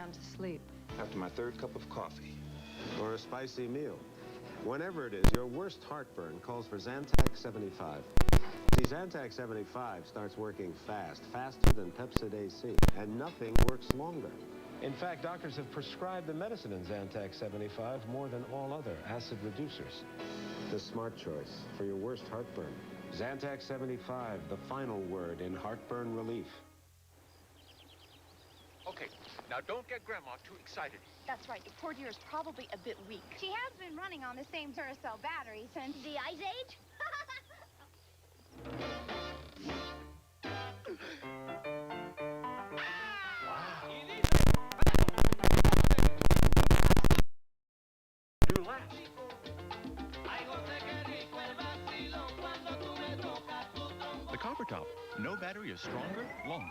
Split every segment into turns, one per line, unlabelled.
down to sleep.
After my third cup of coffee.
Or a spicy meal. Whenever it is, your worst heartburn calls for Zantac 75. See, Zantac 75 starts working fast, faster than Pepsid AC, and nothing works longer. In fact, doctors have prescribed the medicine in Zantac 75 more than all other acid reducers. The smart choice for your worst heartburn. Zantac 75, the final word in heartburn relief.
Okay, now don't get Grandma too excited.
That's right. Your poor dear is probably a bit weak.
She has been running on the same Duracell battery since the Ice Age.
The Copper Top. No battery is stronger, longer.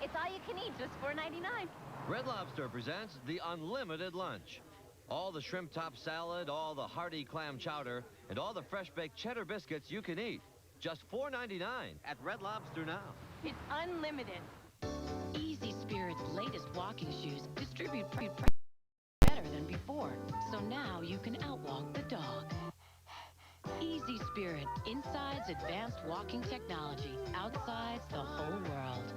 It's all you can eat, just $4.99.
Red Lobster presents the Unlimited Lunch. All the shrimp top salad, all the hearty clam chowder, and all the fresh baked cheddar biscuits you can eat. Just $4.99 at Red Lobster now.
It's unlimited.
Easy Spirit's latest walking shoes distribute better than before. So now you can outwalk the dog. Easy Spirit, inside's advanced walking technology, outside's the whole world.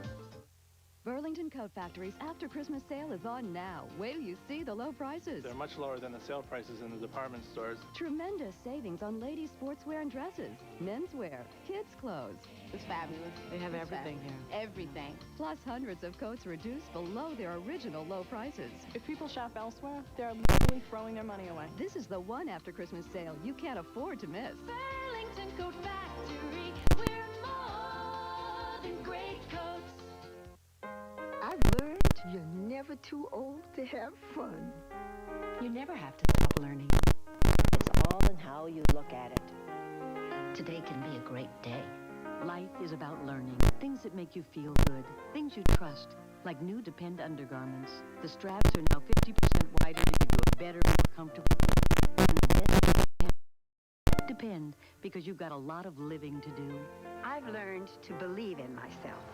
Burlington Coat Factory's after Christmas sale is on now. Wait till you see the low prices.
They're much lower than the sale prices in the department stores.
Tremendous savings on ladies' sportswear and dresses, menswear, kids' clothes.
It's fabulous.
They have everything here.
Everything.
Plus hundreds of coats reduced below their original low prices.
If people shop elsewhere, they're literally throwing their money away.
This is the one after Christmas sale you can't afford to miss.
Burlington Coat Factory, we're more than great coats.
I've learned you're never too old to have fun.
You never have to stop learning.
It's all in how you look at it. Today can be a great day.
Life is about learning. Things that make you feel good. Things you trust. Like new Depend undergarments. The straps are now 50% wider to give you a better, more comfortable. And the best Depend, because you've got a lot of living to do.
I've learned to believe in myself.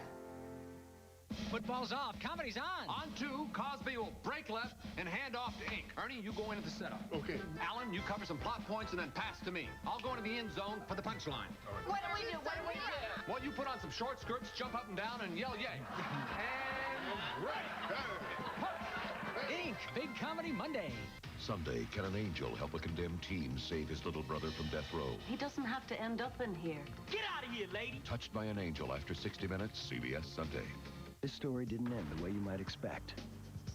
Football's off. Comedy's on.
On two, Cosby will break left and hand off to Ink. Ernie, you go into the setup.
Okay.
Alan, you cover some plot points and then pass to me. I'll go into the end zone for the punchline.
What do we do? What do we do?
Well, you put on some short skirts, jump up and down, and yell yay. And right.
Ink. Big Comedy Monday.
Someday, can an angel help a condemned teen save his little brother from death row?
He doesn't have to end up in here.
Get out of here, lady.
Touched by an Angel after 60 Minutes, CBS Sunday.
This story didn't end the way you might expect.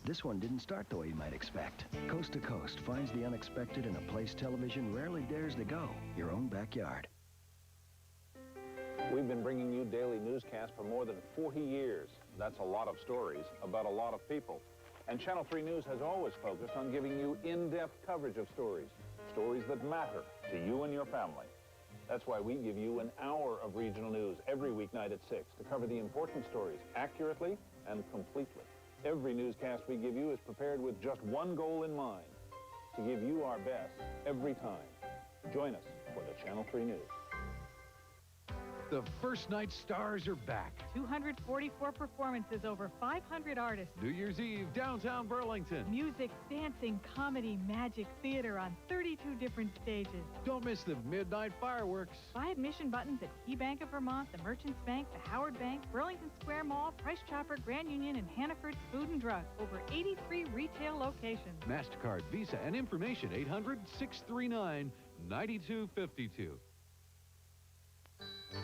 This one didn't start the way you might expect. Coast to Coast finds the unexpected in a place television rarely dares to go, your own backyard.
We've been bringing you daily newscasts for more than 40 years. That's a lot of stories about a lot of people. And Channel 3 News has always focused on giving you in-depth coverage of stories that matter to you and your family. That's why we give you an hour of regional news every weeknight at 6 to cover the important stories accurately and completely. Every newscast we give you is prepared with just one goal in mind, to give you our best every time. Join us for the Channel 3 News.
The first night stars are back.
244 performances, over 500 artists.
New Year's Eve, downtown Burlington.
Music, dancing, comedy, magic, theater on 32 different stages.
Don't miss the midnight fireworks.
Buy admission buttons at Key Bank of Vermont, the Merchants Bank, the Howard Bank, Burlington Square Mall, Price Chopper, Grand Union, and Hannaford's Food and Drug. Over 83 retail locations.
MasterCard, Visa, and information 800-639-9252.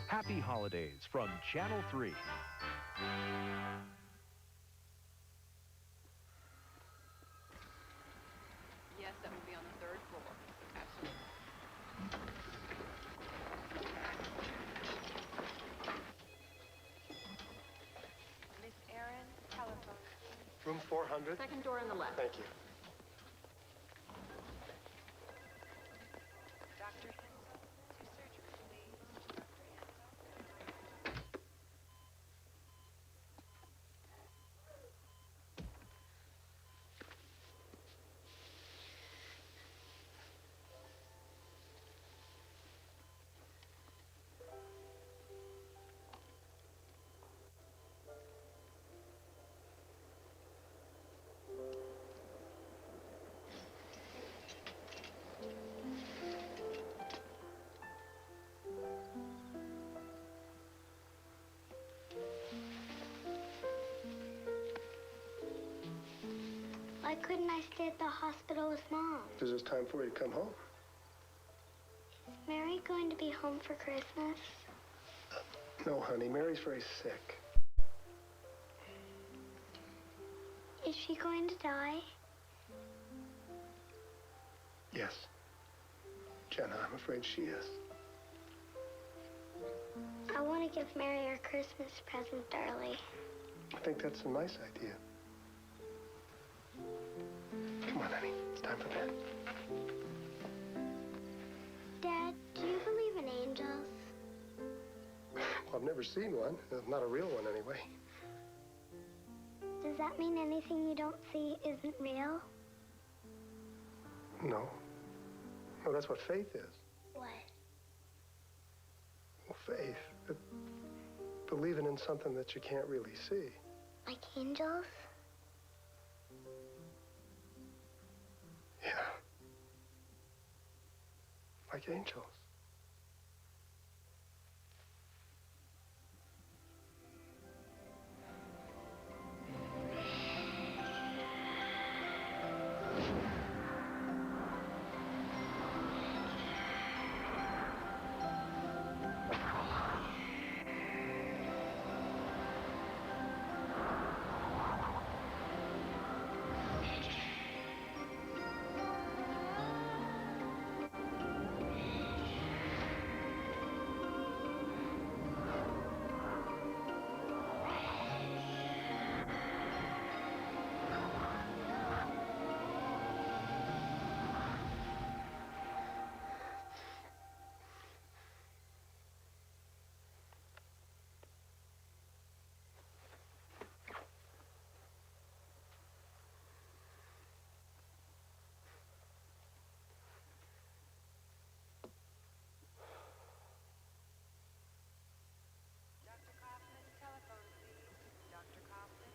Happy holidays from Channel 3.
Yes, that would be on the third floor. Absolutely.
Miss Aaron, telephone.
Room 400.
Second door on the left.
Thank you.
Dr. Hensel, to surgery, please. Dr. Hensel.
Why couldn't I stay at the hospital with Mom?
Because it's time for you to come home.
Is Mary going to be home for Christmas?
No, honey, Mary's very sick.
Is she going to die?
Yes. Jenna, I'm afraid she is.
I want to give Mary her Christmas present early.
I think that's a nice idea. Come on, honey. It's time for bed.
Dad, do you believe in angels?
Well, I've never seen one. Not a real one, anyway.
Does that mean anything you don't see isn't real?
No. No, that's what faith is.
What?
Well, faith. Believing in something that you can't really see.
Like angels?
Yeah. Like angels.
Dr. Kaufman, telephone, please. Dr. Kaufman.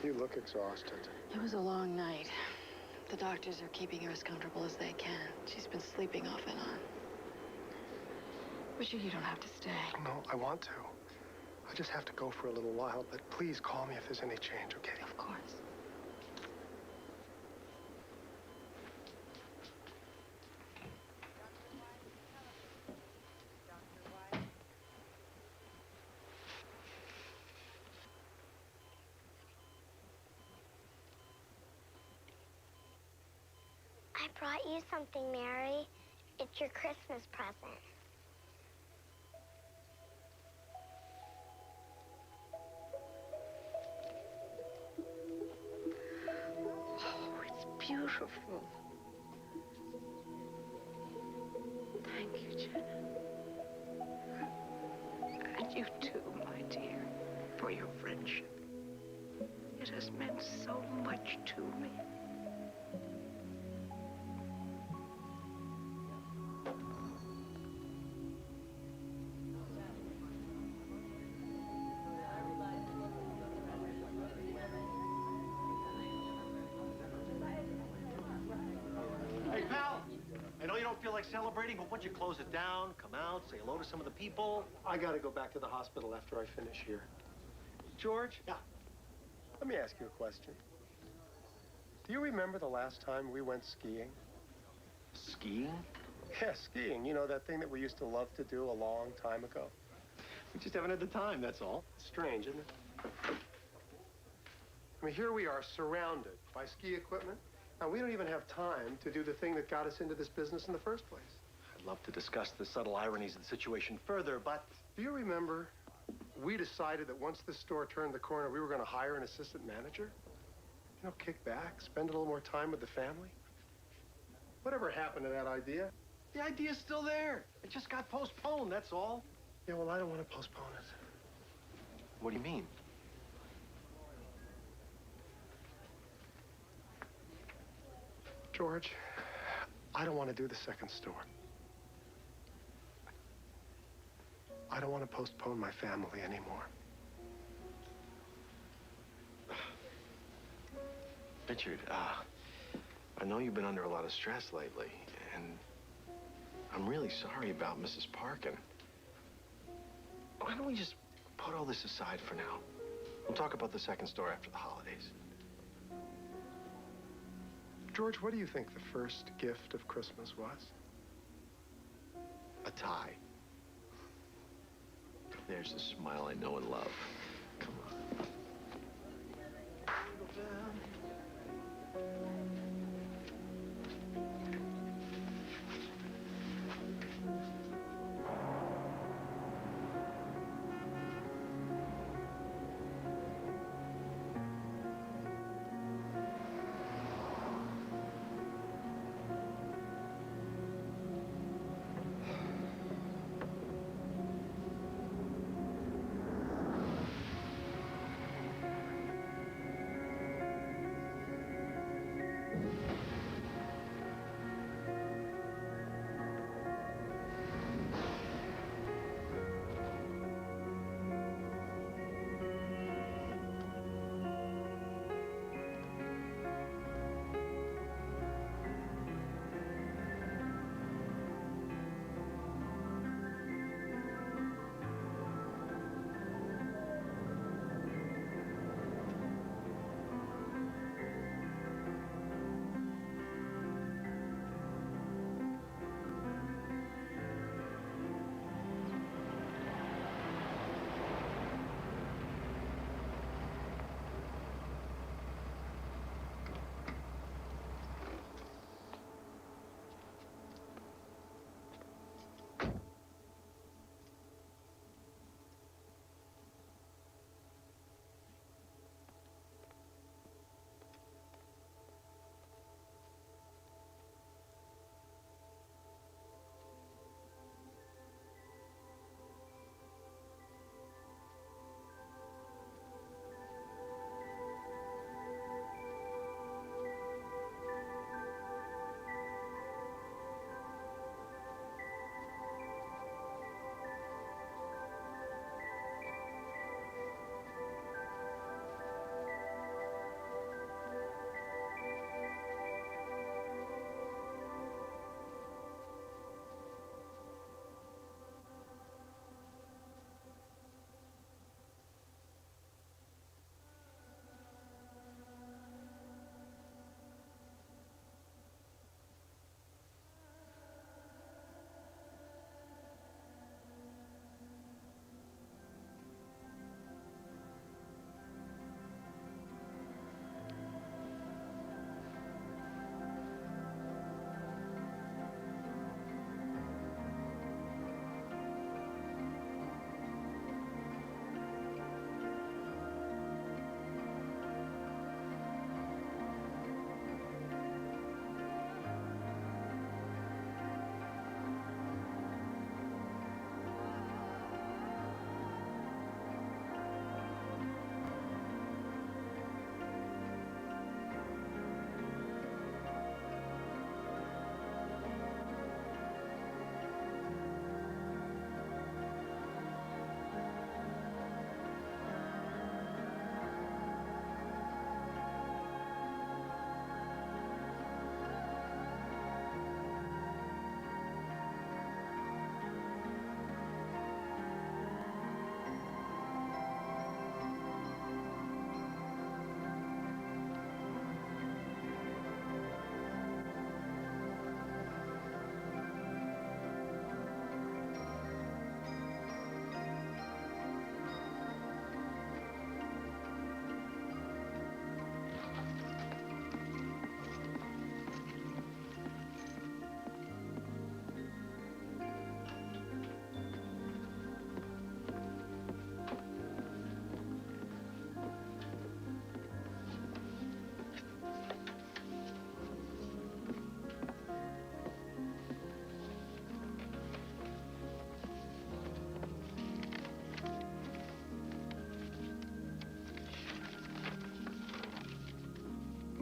You look exhausted.
It was a long night. The doctors are keeping her as comfortable as they can. She's been sleeping off and on. Wish you don't have to stay.
No, I want to. I just have to go for a little while, but please call me if there's any change, okay?
Of course.
I brought you something, Mary. It's your Christmas present.
Oh, it's beautiful. Thank you, Jenna. And you too, my dear, for your friendship. It has meant so much to me.
Hey, pal! I know you don't feel like celebrating, but why don't you close it down, come out, say hello to some of the people?
I gotta go back to the hospital after I finish here. George?
Yeah?
Let me ask you a question. Do you remember the last time we went skiing?
Skiing?
Yeah, skiing. You know, that thing that we used to love to do a long time ago?
We just haven't had the time, that's all.
Strange, isn't it? I mean, here we are surrounded by ski equipment. Now, we don't even have time to do the thing that got us into this business in the first place.
I'd love to discuss the subtle ironies of the situation further, but...
Do you remember we decided that once this store turned the corner, we were going to hire an assistant manager? You know, kick back, spend a little more time with the family? Whatever happened to that idea?
The idea's still there. It just got postponed, that's all.
Yeah, well, I don't want to postpone it.
What do you mean?
George, I don't want to do the second store. I don't want to postpone my family anymore.
Richard, I know you've been under a lot of stress lately, and
I'm really sorry about Mrs. Parkin. Why don't we just put all this aside for now? We'll talk about the second store after the holidays.
George, what do you think the first gift of Christmas was?
A tie. There's the smile I know and love. Come on.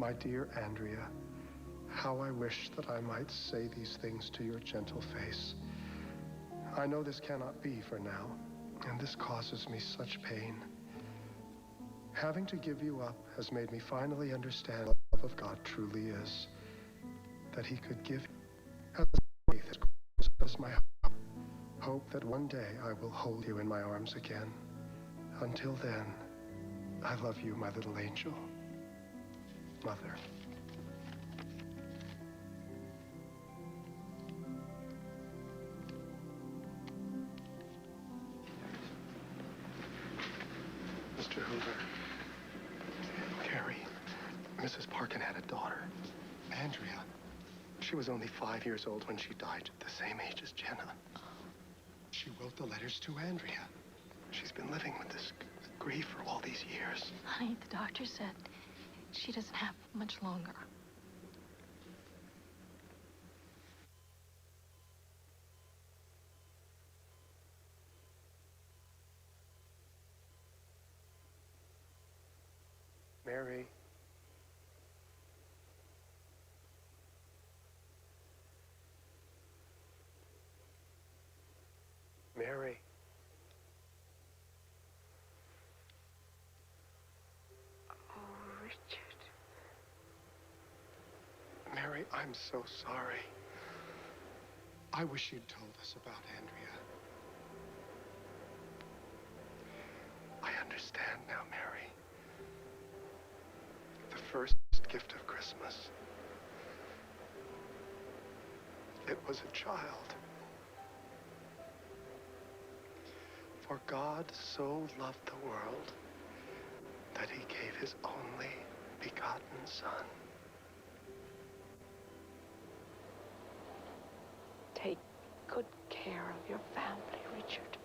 My dear Andrea, how I wish that I might say these things to your gentle face. I know this cannot be for now, and this causes me such pain. Having to give you up has made me finally understand what the love of God truly is. That he could give as faith as is my hope that one day I will hold you in my arms again. Until then, I love you, my little angel. Mother. Mr. Hoover. Carrie. Mrs. Parkin had a daughter, Andrea. She was only 5 years old when she died, the same age as Jenna. She wrote the letters to Andrea. She's been living with this grief for all these years.
Honey, the doctor said she doesn't have much longer.
Mary. Mary.
Oh, Richard.
Mary, I'm so sorry. I wish you'd told us about Andrea. I understand now, Mary. The first gift of Christmas. It was a child. For God so loved the world that he gave his only begotten Son.
Take good care of your family, Richard.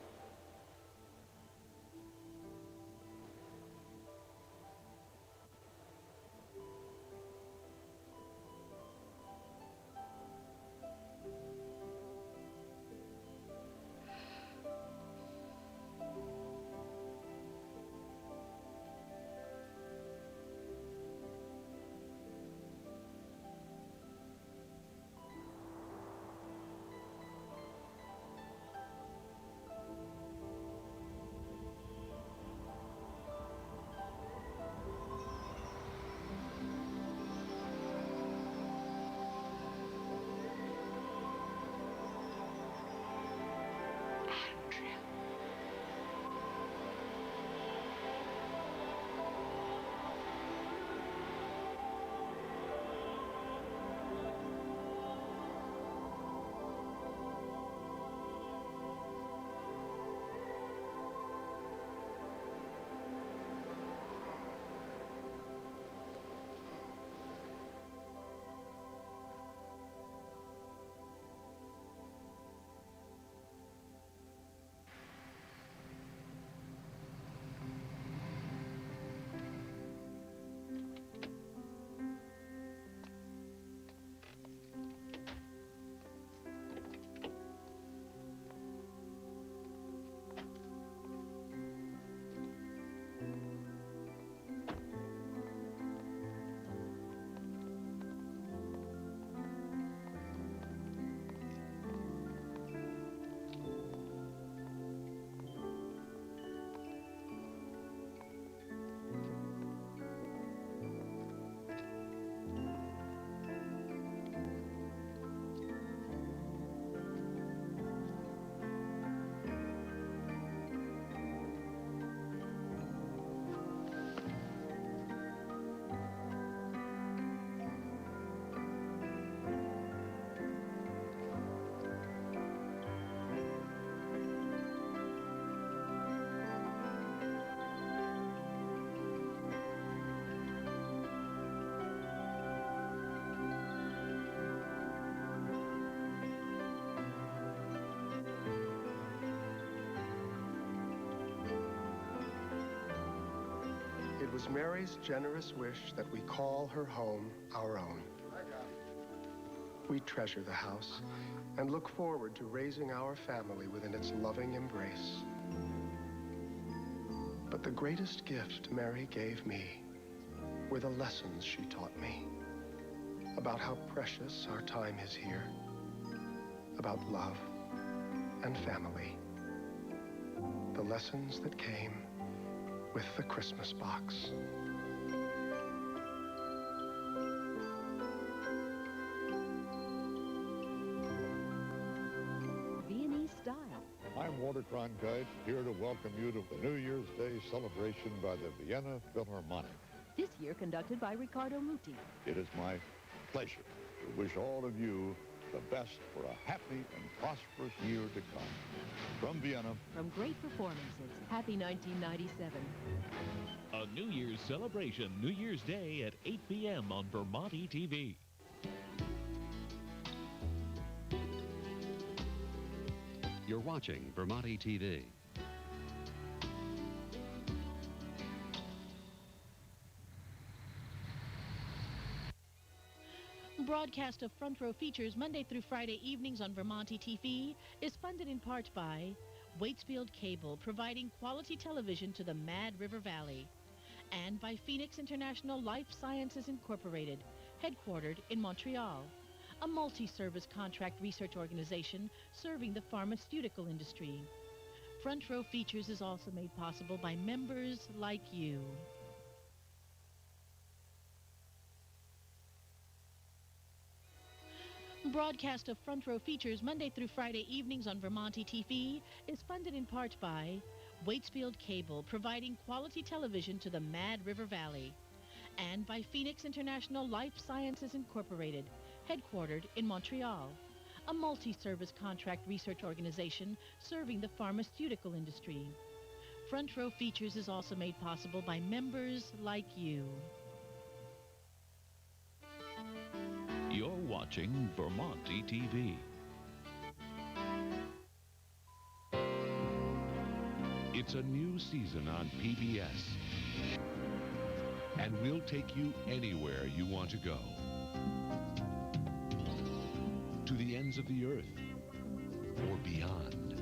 It was Mary's generous wish that we call her home our own. We treasure the house and look forward to raising our family within its loving embrace. But the greatest gift Mary gave me were the lessons she taught me about how precious our time is here, about love and family. The lessons that came with the Christmas box.
I'm Walter Cronkite, here to welcome you to the New Year's Day celebration by the Vienna Philharmonic.
This year conducted by Riccardo Muti.
It is my pleasure to wish all of you the best for a happy and prosperous year to come. From Vienna.
From great performances, happy 1997.
A New Year's celebration, New Year's Day at 8 p.m. on Vermonti TV.
You're watching Vermonti TV.
Broadcast of Front Row Features Monday through Friday evenings on Vermonti TV is funded in part by Waitsfield Cable, providing quality television to the Mad River Valley, and by Phoenix International Life Sciences Incorporated, headquartered in Montreal, a multi-service contract research organization serving the pharmaceutical industry. Front Row Features is also made possible by members like you. Broadcast of Front Row Features Monday through Friday evenings on Vermonti TV is funded in part by Waitsfield Cable, providing quality television to the Mad River Valley, and by Phoenix International Life Sciences Incorporated, headquartered in Montreal, a multi-service contract research organization serving the pharmaceutical industry. Front Row Features is also made possible by members like you.
You're watching Vermonti TV. It's a new season on PBS. And we'll take you anywhere you want to go. To the ends of the earth or beyond.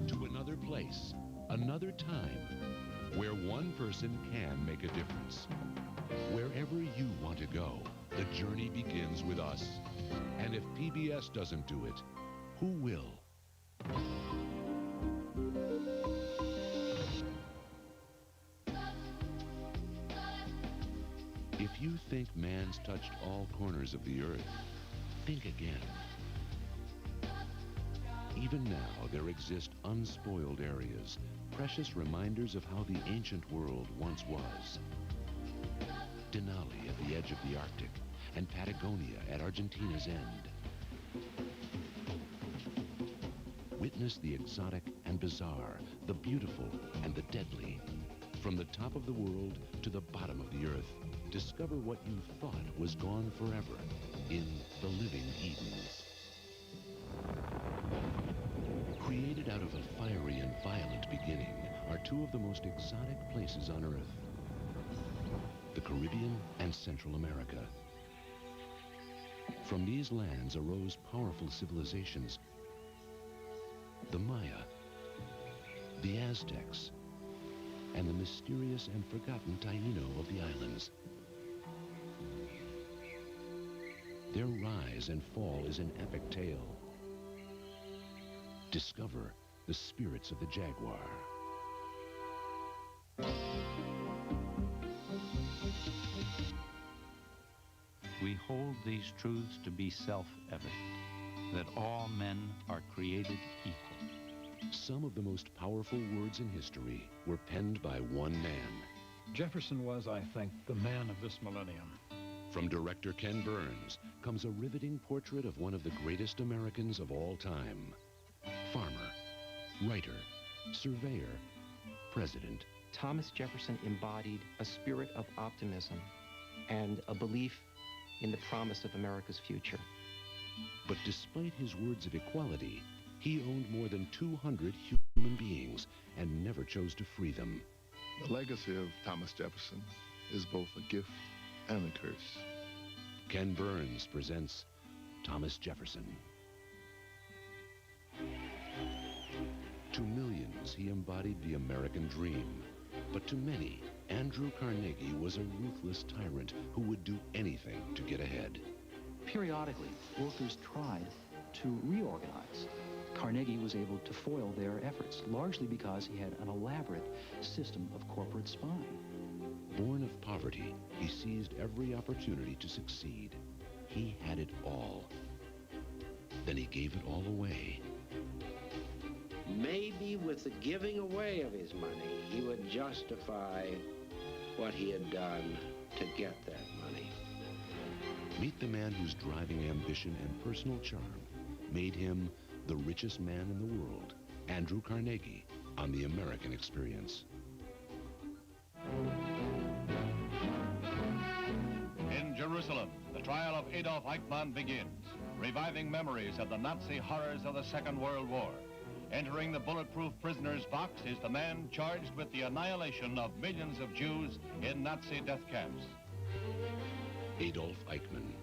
To another place, another time, where one person can make a difference. Wherever you want to go, the journey begins with us. And if PBS doesn't do it, who will? If you think man's touched all corners of the earth, think again. Even now, there exist unspoiled areas, precious reminders of how the ancient world once was. Denali at the edge of the Arctic, and Patagonia at Argentina's end. Witness the exotic and bizarre, the beautiful and the deadly. From the top of the world to the bottom of the earth, discover what you thought was gone forever in The Living Edens. Created out of a fiery and violent beginning are two of the most exotic places on Earth. The Caribbean and Central America. From these lands arose powerful civilizations. The Maya, the Aztecs, and the mysterious and forgotten Taino of the islands. Their rise and fall is an epic tale. Discover the spirits of the jaguar.
We hold these truths to be self-evident, that all men are created equal.
Some of the most powerful words in history were penned by one man.
Jefferson was, I think, the man of this millennium.
From director Ken Burns comes a riveting portrait of one of the greatest Americans of all time. Farmer, writer, surveyor, president.
Thomas Jefferson embodied a spirit of optimism and a belief in the promise of America's future.
But despite his words of equality, he owned more than 200 human beings and never chose to free them.
The legacy of Thomas Jefferson is both a gift and a curse.
Ken Burns presents Thomas Jefferson. To millions, he embodied the American dream. But to many, Andrew Carnegie was a ruthless tyrant who would do anything to get ahead.
Periodically, workers tried to reorganize. Carnegie was able to foil their efforts, largely because he had an elaborate system of corporate spying.
Born of poverty, he seized every opportunity to succeed. He had it all. Then he gave it all away.
maybe with the giving away of his money, he would justify what he had done to get that money.
Meet the man whose driving ambition and personal charm made him the richest man in the world, Andrew Carnegie, on The American Experience.
In Jerusalem, the trial of Adolf Eichmann begins, reviving memories of the Nazi horrors of the Second World War. Entering the bulletproof prisoner's box is the man charged with the annihilation of millions of Jews in Nazi death camps.
Adolf Eichmann,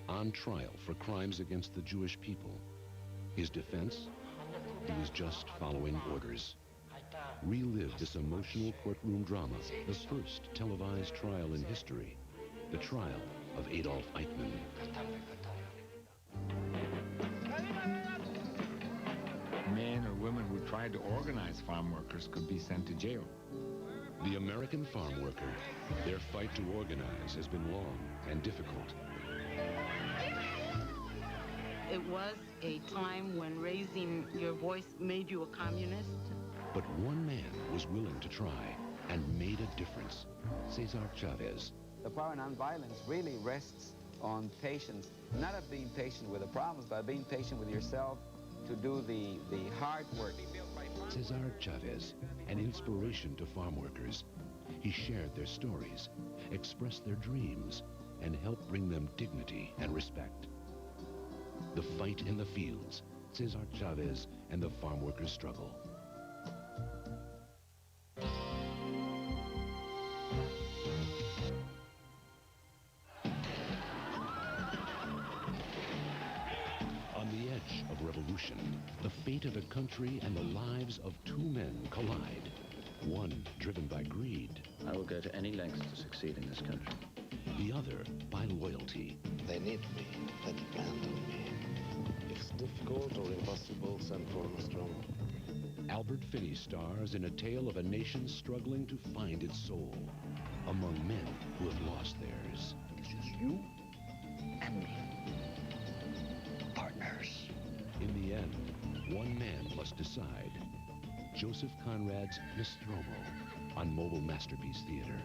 on trial for crimes against the Jewish people. His defense? He was just following orders. Relive this emotional courtroom drama, the first televised trial in history, the trial of Adolf Eichmann.
Men or women who tried to organize farm workers could be sent to jail.
The American farm worker, their fight to organize has been long and difficult.
It was a time when raising your voice made you a communist.
But one man was willing to try and made a difference, Cesar Chavez.
The power of nonviolence really rests on patience, not of being patient with the problems, but being patient with yourself to do the hard work.
Cesar Chavez, an inspiration to farm workers. He shared their stories, expressed their dreams, and helped bring them dignity and respect. The fight in the fields, Cesar Chavez and the farm workers' struggle. On the edge of revolution, the fate of a country and the lives of two men collide. One driven by greed.
I will go to any lengths to succeed in this country.
The other by loyalty.
They need me. They depend on me. If it's difficult or impossible, send for Nostromo.
Albert Finney stars in a tale of a nation struggling to find its soul among men who have lost theirs.
It's just you and me. Partners.
In the end, one man must decide. Joseph Conrad's Nostromo on Mobile Masterpiece Theater.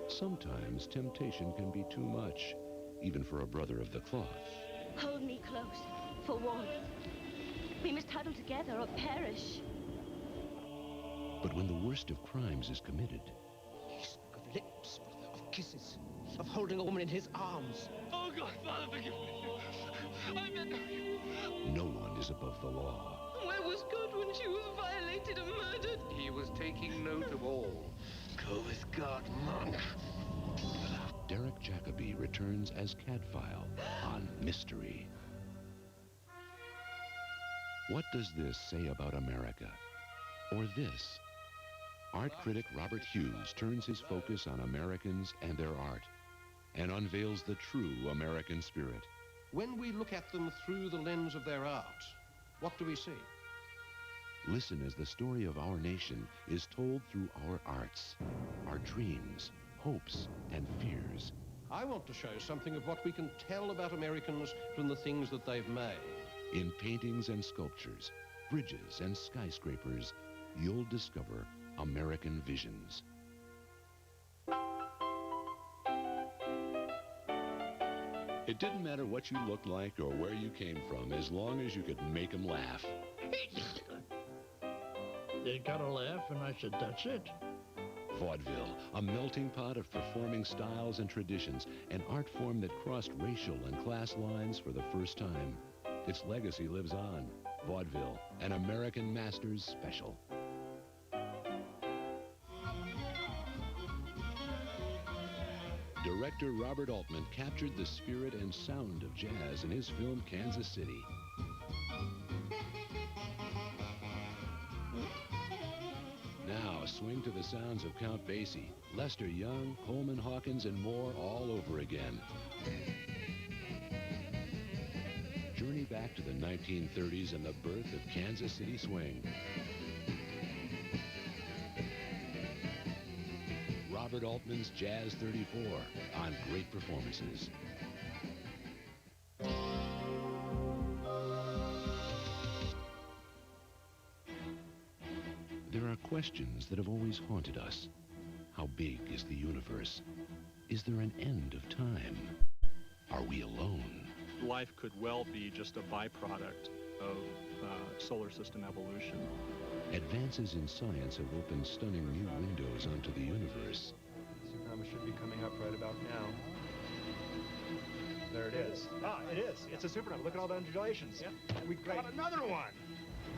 Sometimes temptation can be too much, even for a brother of the cloth.
Hold me close, for warmth. We must huddle together or perish.
But when the worst of crimes is committed...
He spoke of lips, brother, of kisses, of holding a woman in his arms.
Oh, God, Father, forgive me. I meant no evil.
No one is above the law.
Where was God when she was violated and murdered?
He was taking note of all.
Go with God, monk.
Derek Jacobi returns as Cadfael on Mystery. What does this say about America? Or this? Art critic Robert Hughes turns his focus on Americans and their art and unveils the true American spirit.
When we look at them through the lens of their art, what do we see?
Listen as the story of our nation is told through our arts, our dreams, hopes, and fears.
I want to show something of what we can tell about Americans from the things that they've made.
In paintings and sculptures, bridges and skyscrapers, you'll discover American visions. It didn't matter what you looked like or where you came from, as long as you could make them laugh.
They got a laugh, and I said, that's it.
Vaudeville, a melting pot of performing styles and traditions, an art form that crossed racial and class lines for the first time. Its legacy lives on. Vaudeville, an American Masters special. Director Robert Altman captured the spirit and sound of jazz in his film Kansas City. Now, swing to the sounds of Count Basie, Lester Young, Coleman Hawkins, and more all over again. Journey back to the 1930s and the birth of Kansas City Swing. Robert Altman's Jazz 34 on Great Performances. questions that have always haunted us. How big is the universe? Is there an end of time? Are we alone?
Life could well be just a byproduct of solar system evolution.
Advances in science have opened stunning new windows onto the universe.
Supernova should be coming up right about now. There it is. Ah, it is. It's a supernova. Look at all the undulations. Yeah. We got another one.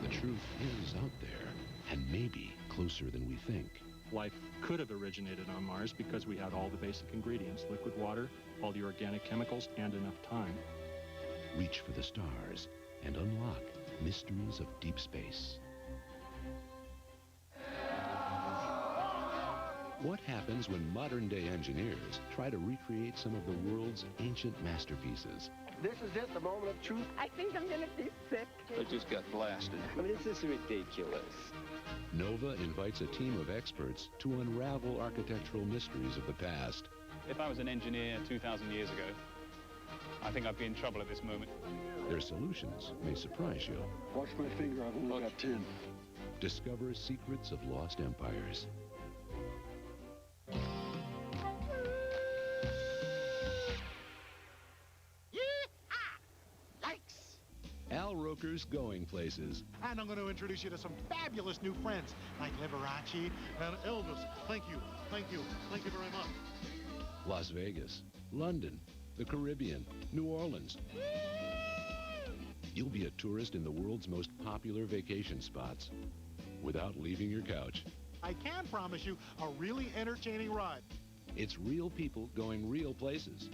The truth is out there, and maybe closer than we think.
Life could have originated on Mars because we had all the basic ingredients: liquid water, all the organic chemicals, and enough time.
Reach for the stars and unlock mysteries of deep space. What happens when modern-day engineers try to recreate some of the world's ancient masterpieces?
This is it, the moment of truth.
I think I'm gonna be sick.
I just got blasted. I mean, this is ridiculous.
Nova invites a team of experts to unravel architectural mysteries of the past.
If I was an engineer 2,000 years ago, I think I'd be in trouble at this moment.
Their solutions may surprise you.
Watch my finger, I've only got 10.
Discover secrets of lost empires. Al Roker's Going Places.
And I'm going to introduce you to some fabulous new friends, like Liberace and Elvis. Thank you. Thank you. Thank you very much.
Las Vegas, London, the Caribbean, New Orleans. You'll be a tourist in the world's most popular vacation spots without leaving your couch.
I can promise you a really entertaining ride.
It's real people going real places.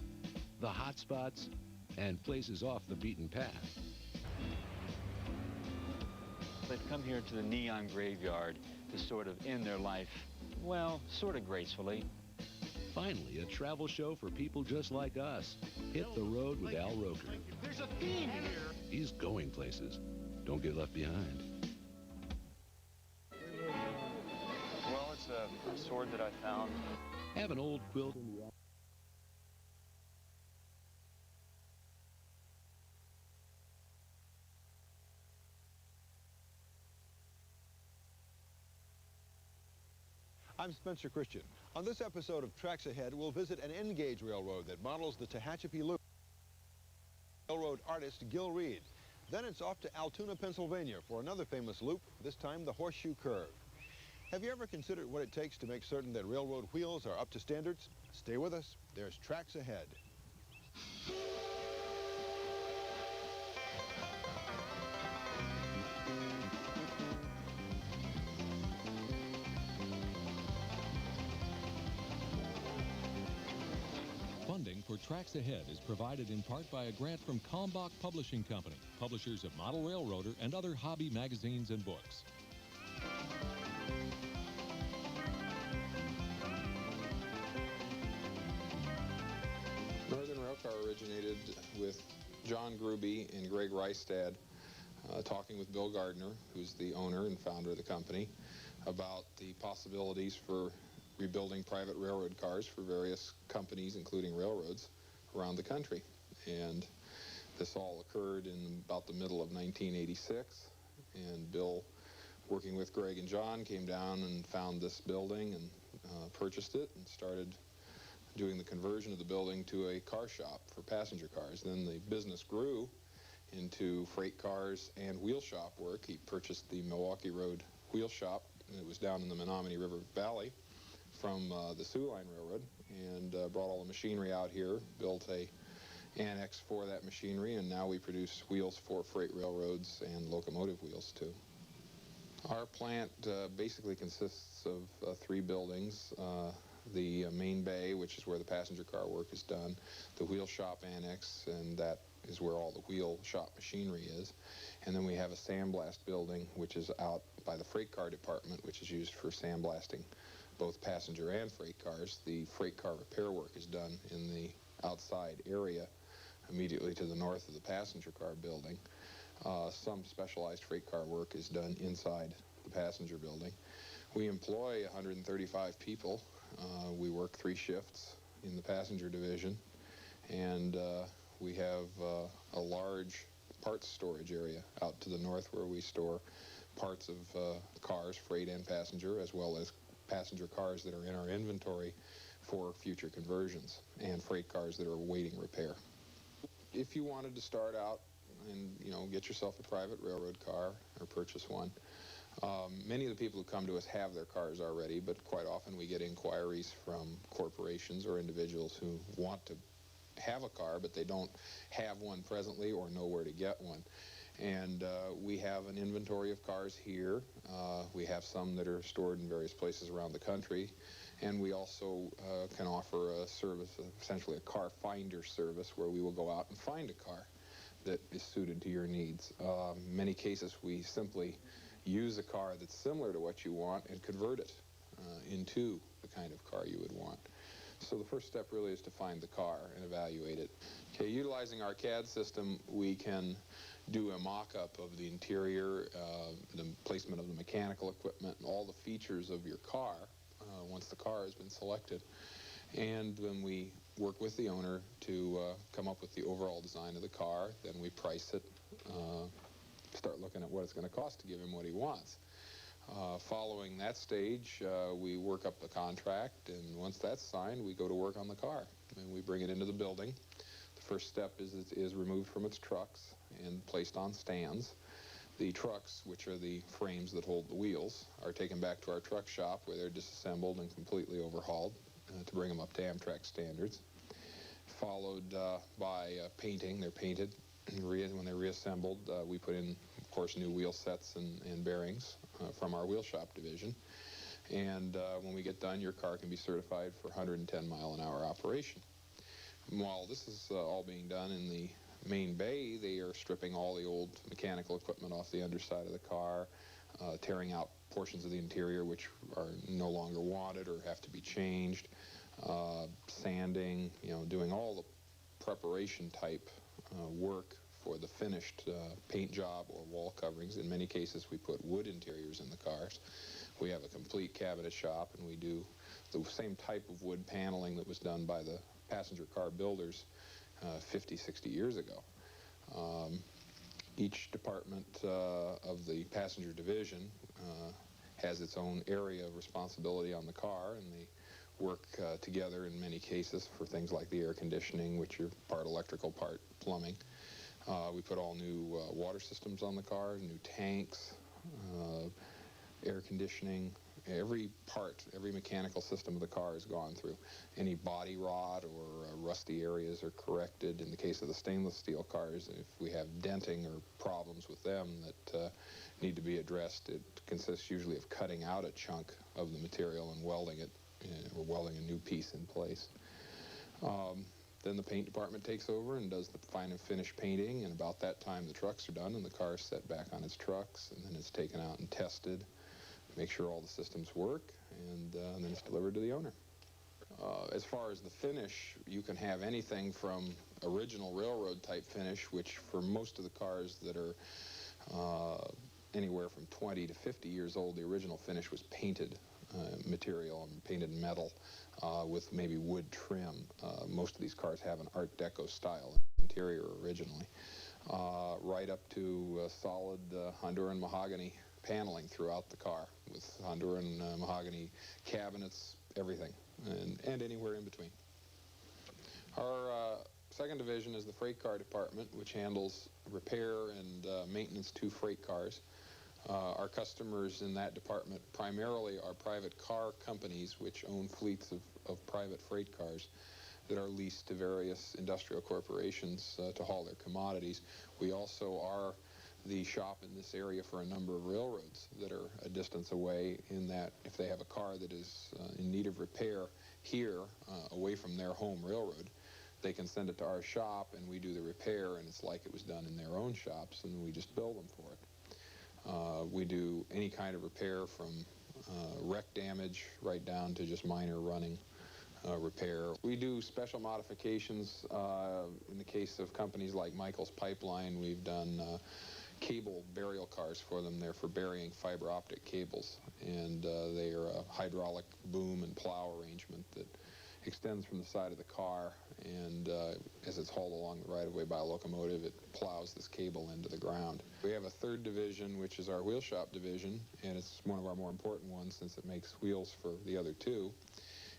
The hot spots and places off the beaten path.
They've come here to the Neon Graveyard to sort of end their life, well, sort of gracefully.
Finally, a travel show for people just like us. Hit the road with Al Roker.
There's a theme here.
He's going places. Don't get left behind.
Well, it's a sword that I found.
Have an old quilt in the...
I'm Spencer Christian. On this episode of Tracks Ahead, we'll visit an N-gauge railroad that models the Tehachapi Loop. Railroad artist Gil Reed. Then it's off to Altoona, Pennsylvania for another famous loop, this time the Horseshoe Curve. Have you ever considered what it takes to make certain that railroad wheels are up to standards? Stay with us. There's Tracks Ahead.
Funding for Tracks Ahead is provided in part by a grant from Kalmbach Publishing Company, publishers of Model Railroader and other hobby magazines and books.
Northern Railcar originated with John Gruby and Greg Reistad talking with Bill Gardner, who's the owner and founder of the company, about the possibilities for rebuilding private railroad cars for various companies, including railroads, around the country. And this all occurred in about the middle of 1986. And Bill, working with Greg and John, came down and found this building and purchased it and started doing the conversion of the building to a car shop for passenger cars. Then the business grew into freight cars and wheel shop work. He purchased the Milwaukee Road wheel shop, and it was down in the Menominee River Valley, from the Sioux Line Railroad, and brought all the machinery out here, built a annex for that machinery, and now we produce wheels for freight railroads and locomotive wheels too. Our plant basically consists of 3 buildings. The main bay, which is where the passenger car work is done, the wheel shop annex, and that is where all the wheel shop machinery is. And then we have a sandblast building, which is out by the freight car department, which is used for sandblasting both passenger and freight cars. The freight car repair work is done in the outside area immediately to the north of the passenger car building. Some specialized freight car work is done inside the passenger building. We employ 135 people. We work 3 shifts in the passenger division, and we have a large parts storage area out to the north where we store parts of cars, freight and passenger, as well as passenger cars that are in our inventory for future conversions, and freight cars that are awaiting repair. If you wanted to start out and, you know, get yourself a private railroad car or purchase one, many of the people who come to us have their cars already, but quite often we get inquiries from corporations or individuals who want to have a car, but they don't have one presently or know where to get one. And we have an inventory of cars here. We have some that are stored in various places around the country. And we also can offer a service, essentially a car finder service, where we will go out and find a car that is suited to your needs. In many cases, we simply use a car that's similar to what you want and convert it into the kind of car you would want. So the first step really is to find the car and evaluate it. Okay, utilizing our CAD system, we can do a mock-up of the interior, the placement of the mechanical equipment, and all the features of your car once the car has been selected. And then we work with the owner to come up with the overall design of the car. Then we price it, start looking at what it's going to cost to give him what he wants. Following that stage, we work up the contract, and once that's signed, we go to work on the car. And we bring it into the building. The first step is removed from its trucks and placed on stands. The trucks, which are the frames that hold the wheels, are taken back to our truck shop where they're disassembled and completely overhauled to bring them up to Amtrak standards. Followed by painting. They're painted. When they're reassembled, we put in, of course, new wheel sets and bearings from our wheel shop division. And when we get done, your car can be certified for 110-mile-an-hour operation. While this is all being done in the main bay, they are stripping all the old mechanical equipment off the underside of the car, tearing out portions of the interior which are no longer wanted or have to be changed, sanding, you know, doing all the preparation type work for the finished paint job or wall coverings. In many cases, we put wood interiors in the cars. We have a complete cabinet shop, and we do the same type of wood paneling that was done by the passenger car builders 50, 60 years ago. Each department of the passenger division has its own area of responsibility on the car, and they work together in many cases for things like the air conditioning, which are part electrical, part plumbing. We put all new water systems on the car, new tanks, air conditioning. Every part, every mechanical system of the car is gone through. Any body rot or rusty areas are corrected. In the case of the stainless steel cars, if we have denting or problems with them that need to be addressed, it consists usually of cutting out a chunk of the material and welding it, or welding a new piece in place. Then the paint department takes over and does the fine and finish painting, and about that time the trucks are done and the car is set back on its trucks, and then it's taken out and tested, make sure all the systems work, and then it's delivered to the owner. As far as the finish, you can have anything from original railroad type finish, which for most of the cars that are anywhere from 20 to 50 years old, the original finish was painted material and painted metal with maybe wood trim. Most of these cars have an Art Deco style interior originally, right up to solid Honduran mahogany paneling throughout the car with Honduran mahogany cabinets, everything, and anywhere in between. Our second division is the freight car department, which handles repair and maintenance to freight cars. Our customers in that department primarily are private car companies which own fleets of private freight cars that are leased to various industrial corporations to haul their commodities. We also are the shop in this area for a number of railroads that are a distance away, in that if they have a car that is in need of repair here, away from their home railroad, they can send it to our shop and we do the repair, and it's like it was done in their own shops, and we just bill them for it. We do any kind of repair from wreck damage right down to just minor running repair. We do special modifications. In the case of companies like Michael's Pipeline, we've done cable burial cars for them. They're for burying fiber optic cables, and they are a hydraulic boom and plow arrangement that extends from the side of the car, and as it's hauled along the right-of-way by a locomotive, it plows this cable into the ground. We have a third division, which is our wheel shop division, and it's one of our more important ones since it makes wheels for the other two.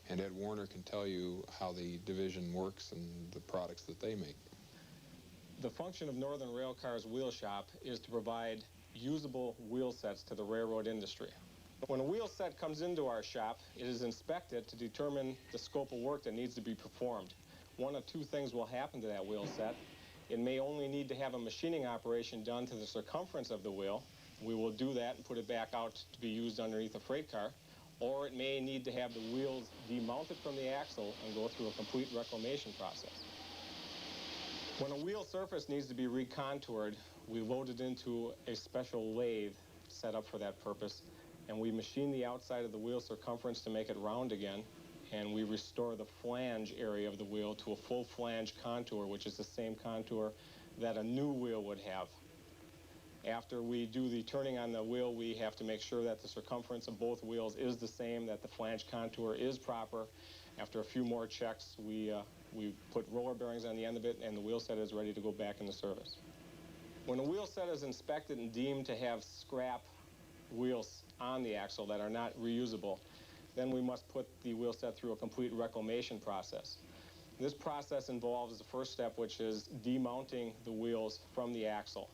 And Ed Warner can tell you how the division works and the products that they make.
The function of Northern Railcar's wheel shop is to provide usable wheel sets to the railroad industry. When a wheel set comes into our shop, it is inspected to determine the scope of work that needs to be performed. One of two things will happen to that wheel set. It may only need to have a machining operation done to the circumference of the wheel. We will do that and put it back out to be used underneath a freight car. Or it may need to have the wheels demounted from the axle and go through a complete reclamation process. When a wheel surface needs to be recontoured, we load it into a special lathe set up for that purpose, and we machine the outside of the wheel circumference to make it round again, and we restore the flange area of the wheel to a full flange contour, which is the same contour that a new wheel would have. After we do the turning on the wheel, we have to make sure that the circumference of both wheels is the same, that the flange contour is proper. After a few more checks, we put roller bearings on the end of it, and the wheel set is ready to go back into service. When a wheel set is inspected and deemed to have scrap wheels on the axle that are not reusable, then we must put the wheel set through a complete reclamation process. This process involves the first step, which is demounting the wheels from the axle.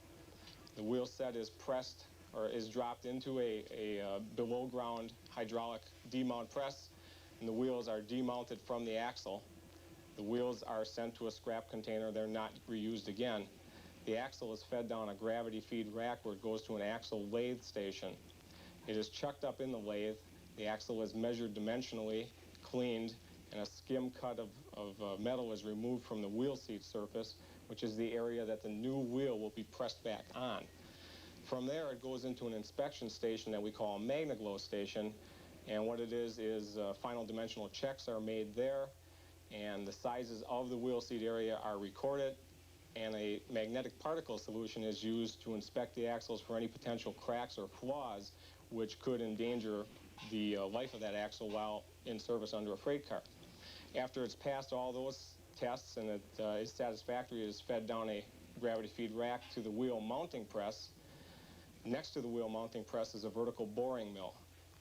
The wheel set is pressed or is dropped into a below-ground hydraulic demount press, and the wheels are demounted from the axle. The wheels are sent to a scrap container. They're not reused again. The axle is fed down a gravity feed rack where it goes to an axle lathe station. It is chucked up in the lathe. The axle is measured dimensionally, cleaned, and a skim cut of metal is removed from the wheel seat surface, which is the area that the new wheel will be pressed back on. From there, it goes into an inspection station that we call a MagnaGlow station, and what it is final dimensional checks are made there, and the sizes of the wheel seat area are recorded, and a magnetic particle solution is used to inspect the axles for any potential cracks or flaws which could endanger the life of that axle while in service under a freight car. After it's passed all those tests and it is satisfactory, it is fed down a gravity feed rack to the wheel mounting press. Next to the wheel mounting press is a vertical boring mill.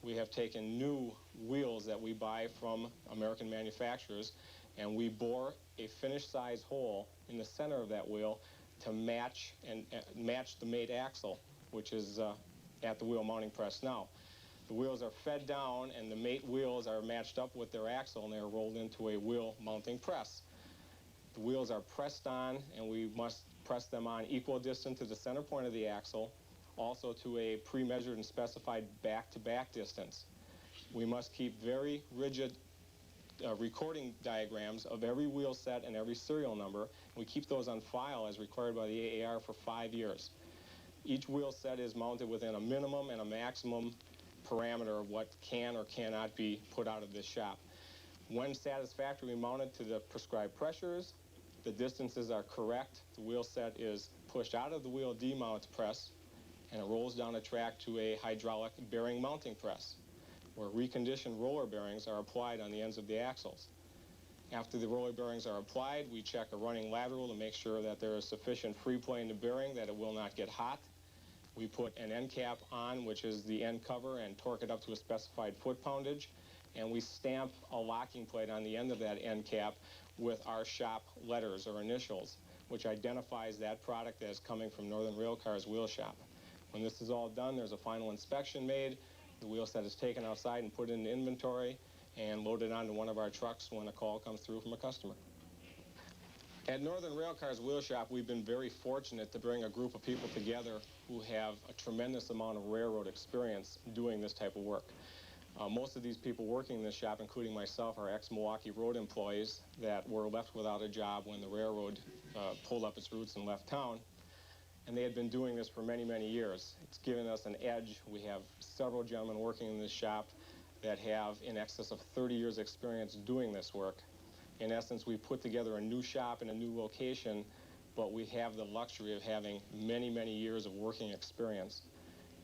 We have taken new wheels that we buy from American manufacturers, and we bore a finished size hole in the center of that wheel to match the mate axle, which is at the wheel mounting press now. The wheels are fed down, and the mate wheels are matched up with their axle, and they are rolled into a wheel mounting press. The wheels are pressed on, and we must press them on equal distance to the center point of the axle, also to a pre-measured and specified back-to-back distance. We must keep very rigid recording diagrams of every wheel set and every serial number. We keep those on file as required by the AAR for 5 years. Each wheel set is mounted within a minimum and a maximum parameter of what can or cannot be put out of this shop. When satisfactorily mounted to the prescribed pressures, the distances are correct, the wheel set is pushed out of the wheel demount press, and it rolls down a track to a hydraulic bearing mounting press, where reconditioned roller bearings are applied on the ends of the axles. After the roller bearings are applied, we check a running lateral to make sure that there is sufficient free play in the bearing, that it will not get hot. We put an end cap on, which is the end cover, and torque it up to a specified foot poundage, and we stamp a locking plate on the end of that end cap with our shop letters or initials, which identifies that product as coming from Northern Railcar's wheel shop. When this is all done, there's a final inspection made. The wheel set is taken outside and put in inventory and loaded onto one of our trucks when a call comes through from a customer. At Northern Railcar's wheel shop, we've been very fortunate to bring a group of people together who have a tremendous amount of railroad experience doing this type of work. Most of these people working in this shop, including myself, are ex-Milwaukee Road employees that were left without a job when the railroad pulled up its roots and left town. And they had been doing this for many, many years. It's given us an edge. We have several gentlemen working in this shop that have in excess of 30 years experience doing this work. In essence, we put together a new shop in a new location, but we have the luxury of having many, many years of working experience.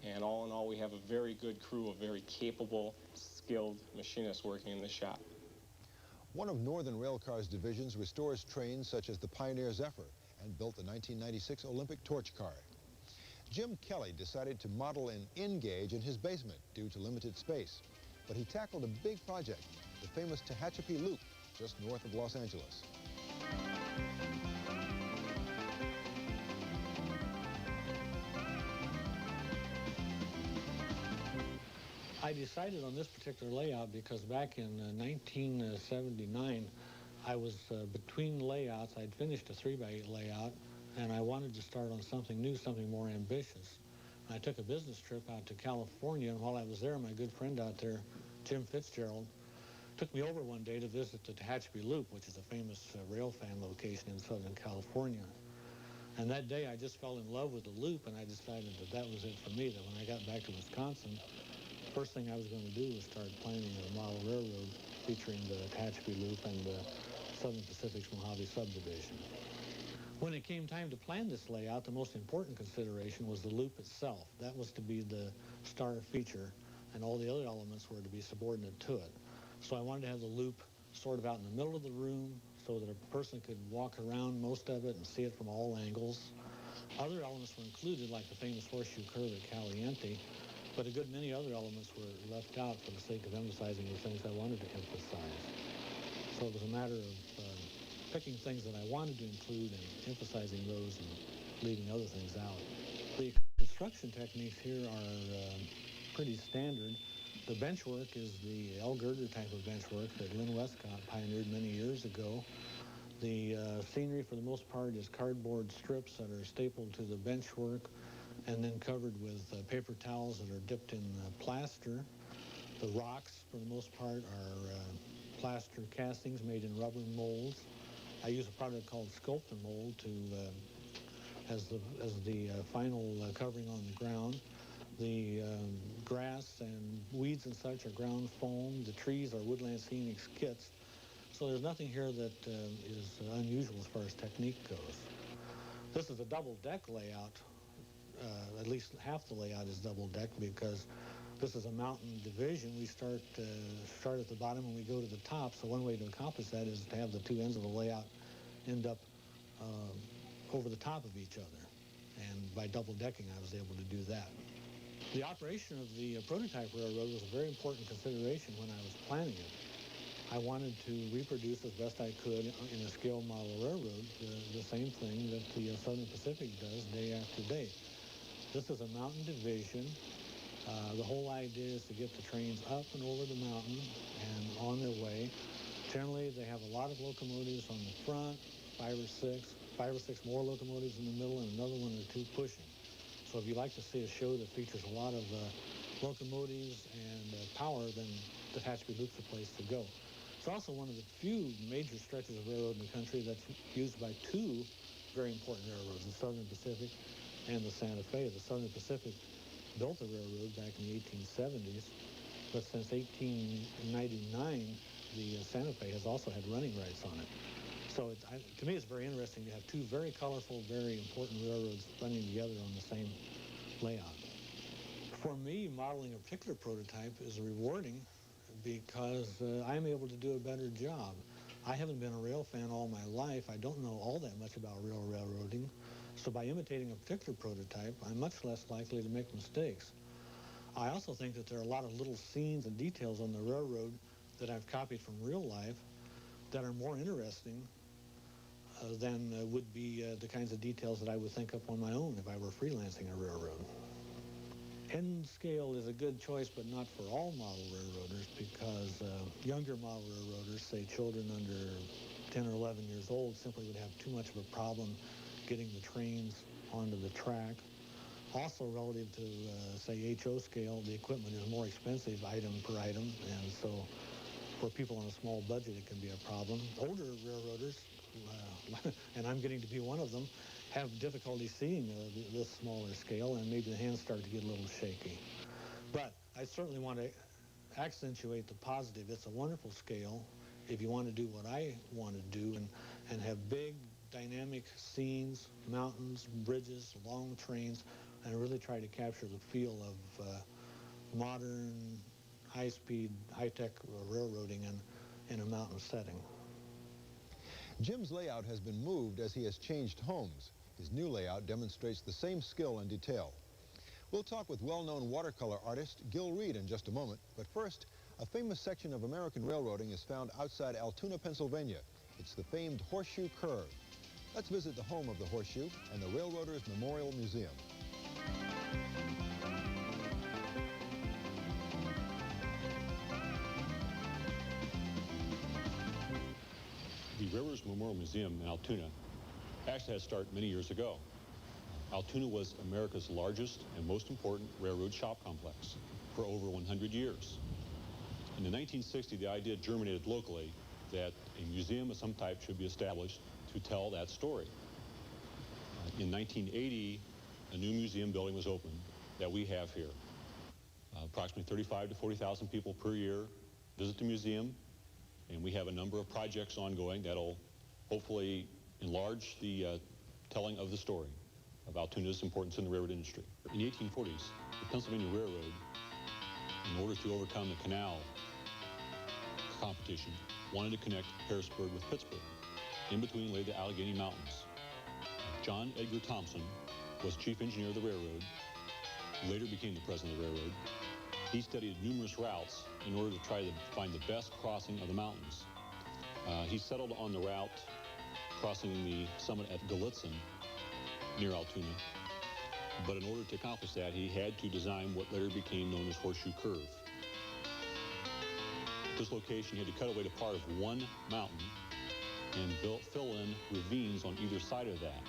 And all in all, we have a very good crew of very capable, skilled machinists working in this shop.
One of Northern Railcar's divisions restores trains such as the Pioneer Zephyr and built the 1996 Olympic torch car. Jim Kelly decided to model an N-gauge in his basement due to limited space. But he tackled a big project, the famous Tehachapi Loop, just north of Los Angeles.
I decided on this particular layout because back in 1979, I was between layouts. I'd finished a 3x8 layout, and I wanted to start on something new, something more ambitious. I took a business trip out to California, and while I was there, my good friend out there, Jim Fitzgerald, took me over one day to visit the Tehachapi Loop, which is a famous rail fan location in Southern California. And that day, I just fell in love with the loop, and I decided that that was it for me, that when I got back to Wisconsin, the first thing I was going to do was start planning a model railroad featuring the Tehachapi Loop and the Southern Pacific's Mojave subdivision. When it came time to plan this layout, the most important consideration was the loop itself. That was to be the star feature, and all the other elements were to be subordinate to it. So I wanted to have the loop sort of out in the middle of the room so that a person could walk around most of it and see it from all angles. Other elements were included, like the famous horseshoe curve at Caliente, but a good many other elements were left out for the sake of emphasizing the things I wanted to emphasize. So it was a matter of picking things that I wanted to include and emphasizing those and leaving other things out. The construction techniques here are pretty standard. The benchwork is the L-girder type of benchwork that Lynn Westcott pioneered many years ago. The scenery, for the most part, is cardboard strips that are stapled to the benchwork and then covered with paper towels that are dipped in plaster. The rocks, for the most part, are plaster castings made in rubber molds. I use a product called Sculptor Mold as the final covering on the ground. The grass and weeds and such are ground foam. The trees are Woodland Scenics kits. So there's nothing here that is unusual as far as technique goes. This is a double-deck layout. At least half the layout is double-decked because this is a mountain division. We start at the bottom and we go to the top. So one way to accomplish that is to have the two ends of the layout end up over the top of each other. And by double-decking, I was able to do that. The operation of the prototype railroad was a very important consideration when I was planning it. I wanted to reproduce as best I could in a scale model railroad the same thing that the Southern Pacific does day after day. This is a mountain division. The whole idea is to get the trains up and over the mountain and on their way. Generally, they have a lot of locomotives on the front, five or six more locomotives in the middle, and another one or two pushing. So if you'd like to see a show that features a lot of locomotives and power, then the Tehachapi Loop's the place to go. It's also one of the few major stretches of railroad in the country that's used by two very important railroads, the Southern Pacific and the Santa Fe. The Southern Pacific built the railroad back in the 1870s, but since 1899, the Santa Fe has also had running rights on it. So to me, it's very interesting to have two very colorful, very important railroads running together on the same layout. For me, modeling a particular prototype is rewarding because I'm able to do a better job. I haven't been a rail fan all my life. I don't know all that much about railroading. So by imitating a particular prototype, I'm much less likely to make mistakes. I also think that there are a lot of little scenes and details on the railroad that I've copied from real life that are more interesting than would be the kinds of details that I would think up on my own if I were freelancing a railroad. N-scale is a good choice, but not for all model railroaders, because younger model railroaders, say children under 10 or 11 years old, simply would have too much of a problem getting the trains onto the track. Also, relative to, say, HO scale, the equipment is more expensive item per item, and so for people on a small budget, it can be a problem. Older railroaders, and I'm getting to be one of them, have difficulty seeing this smaller scale, and maybe the hands start to get a little shaky. But I certainly want to accentuate the positive. It's a wonderful scale if you want to do what I want to do and have big, dynamic scenes, mountains, bridges, long trains, and really try to capture the feel of modern, high-speed, high-tech railroading in a mountain setting.
Jim's layout has been moved as he has changed homes. His new layout demonstrates the same skill and detail. We'll talk with well-known watercolor artist Gil Reed in just a moment, but first, a famous section of American railroading is found outside Altoona, Pennsylvania. It's the famed Horseshoe Curve. Let's visit the home of the Horseshoe and the Railroaders Memorial Museum.
The Railroaders Memorial Museum in Altoona actually had started many years ago. Altoona was America's largest and most important railroad shop complex for over 100 years. In the 1960s, the idea germinated locally that a museum of some type should be established to tell that story. In 1980, a new museum building was opened that we have here. Approximately 35,000 to 40,000 people per year visit the museum, and we have a number of projects ongoing that'll hopefully enlarge the telling of the story of Altoona's importance in the railroad industry. In the 1840s, the Pennsylvania Railroad, in order to overcome the canal competition, wanted to connect Harrisburg with Pittsburgh. In between lay the Allegheny Mountains. John Edgar Thompson was chief engineer of the railroad, later became the president of the railroad. He studied numerous routes in order to try to find the best crossing of the mountains. He settled on the route crossing the summit at Gallitzin near Altoona. But in order to accomplish that, he had to design what later became known as Horseshoe Curve. At this location, he had to cut away to part of one mountain and fill in ravines on either side of that,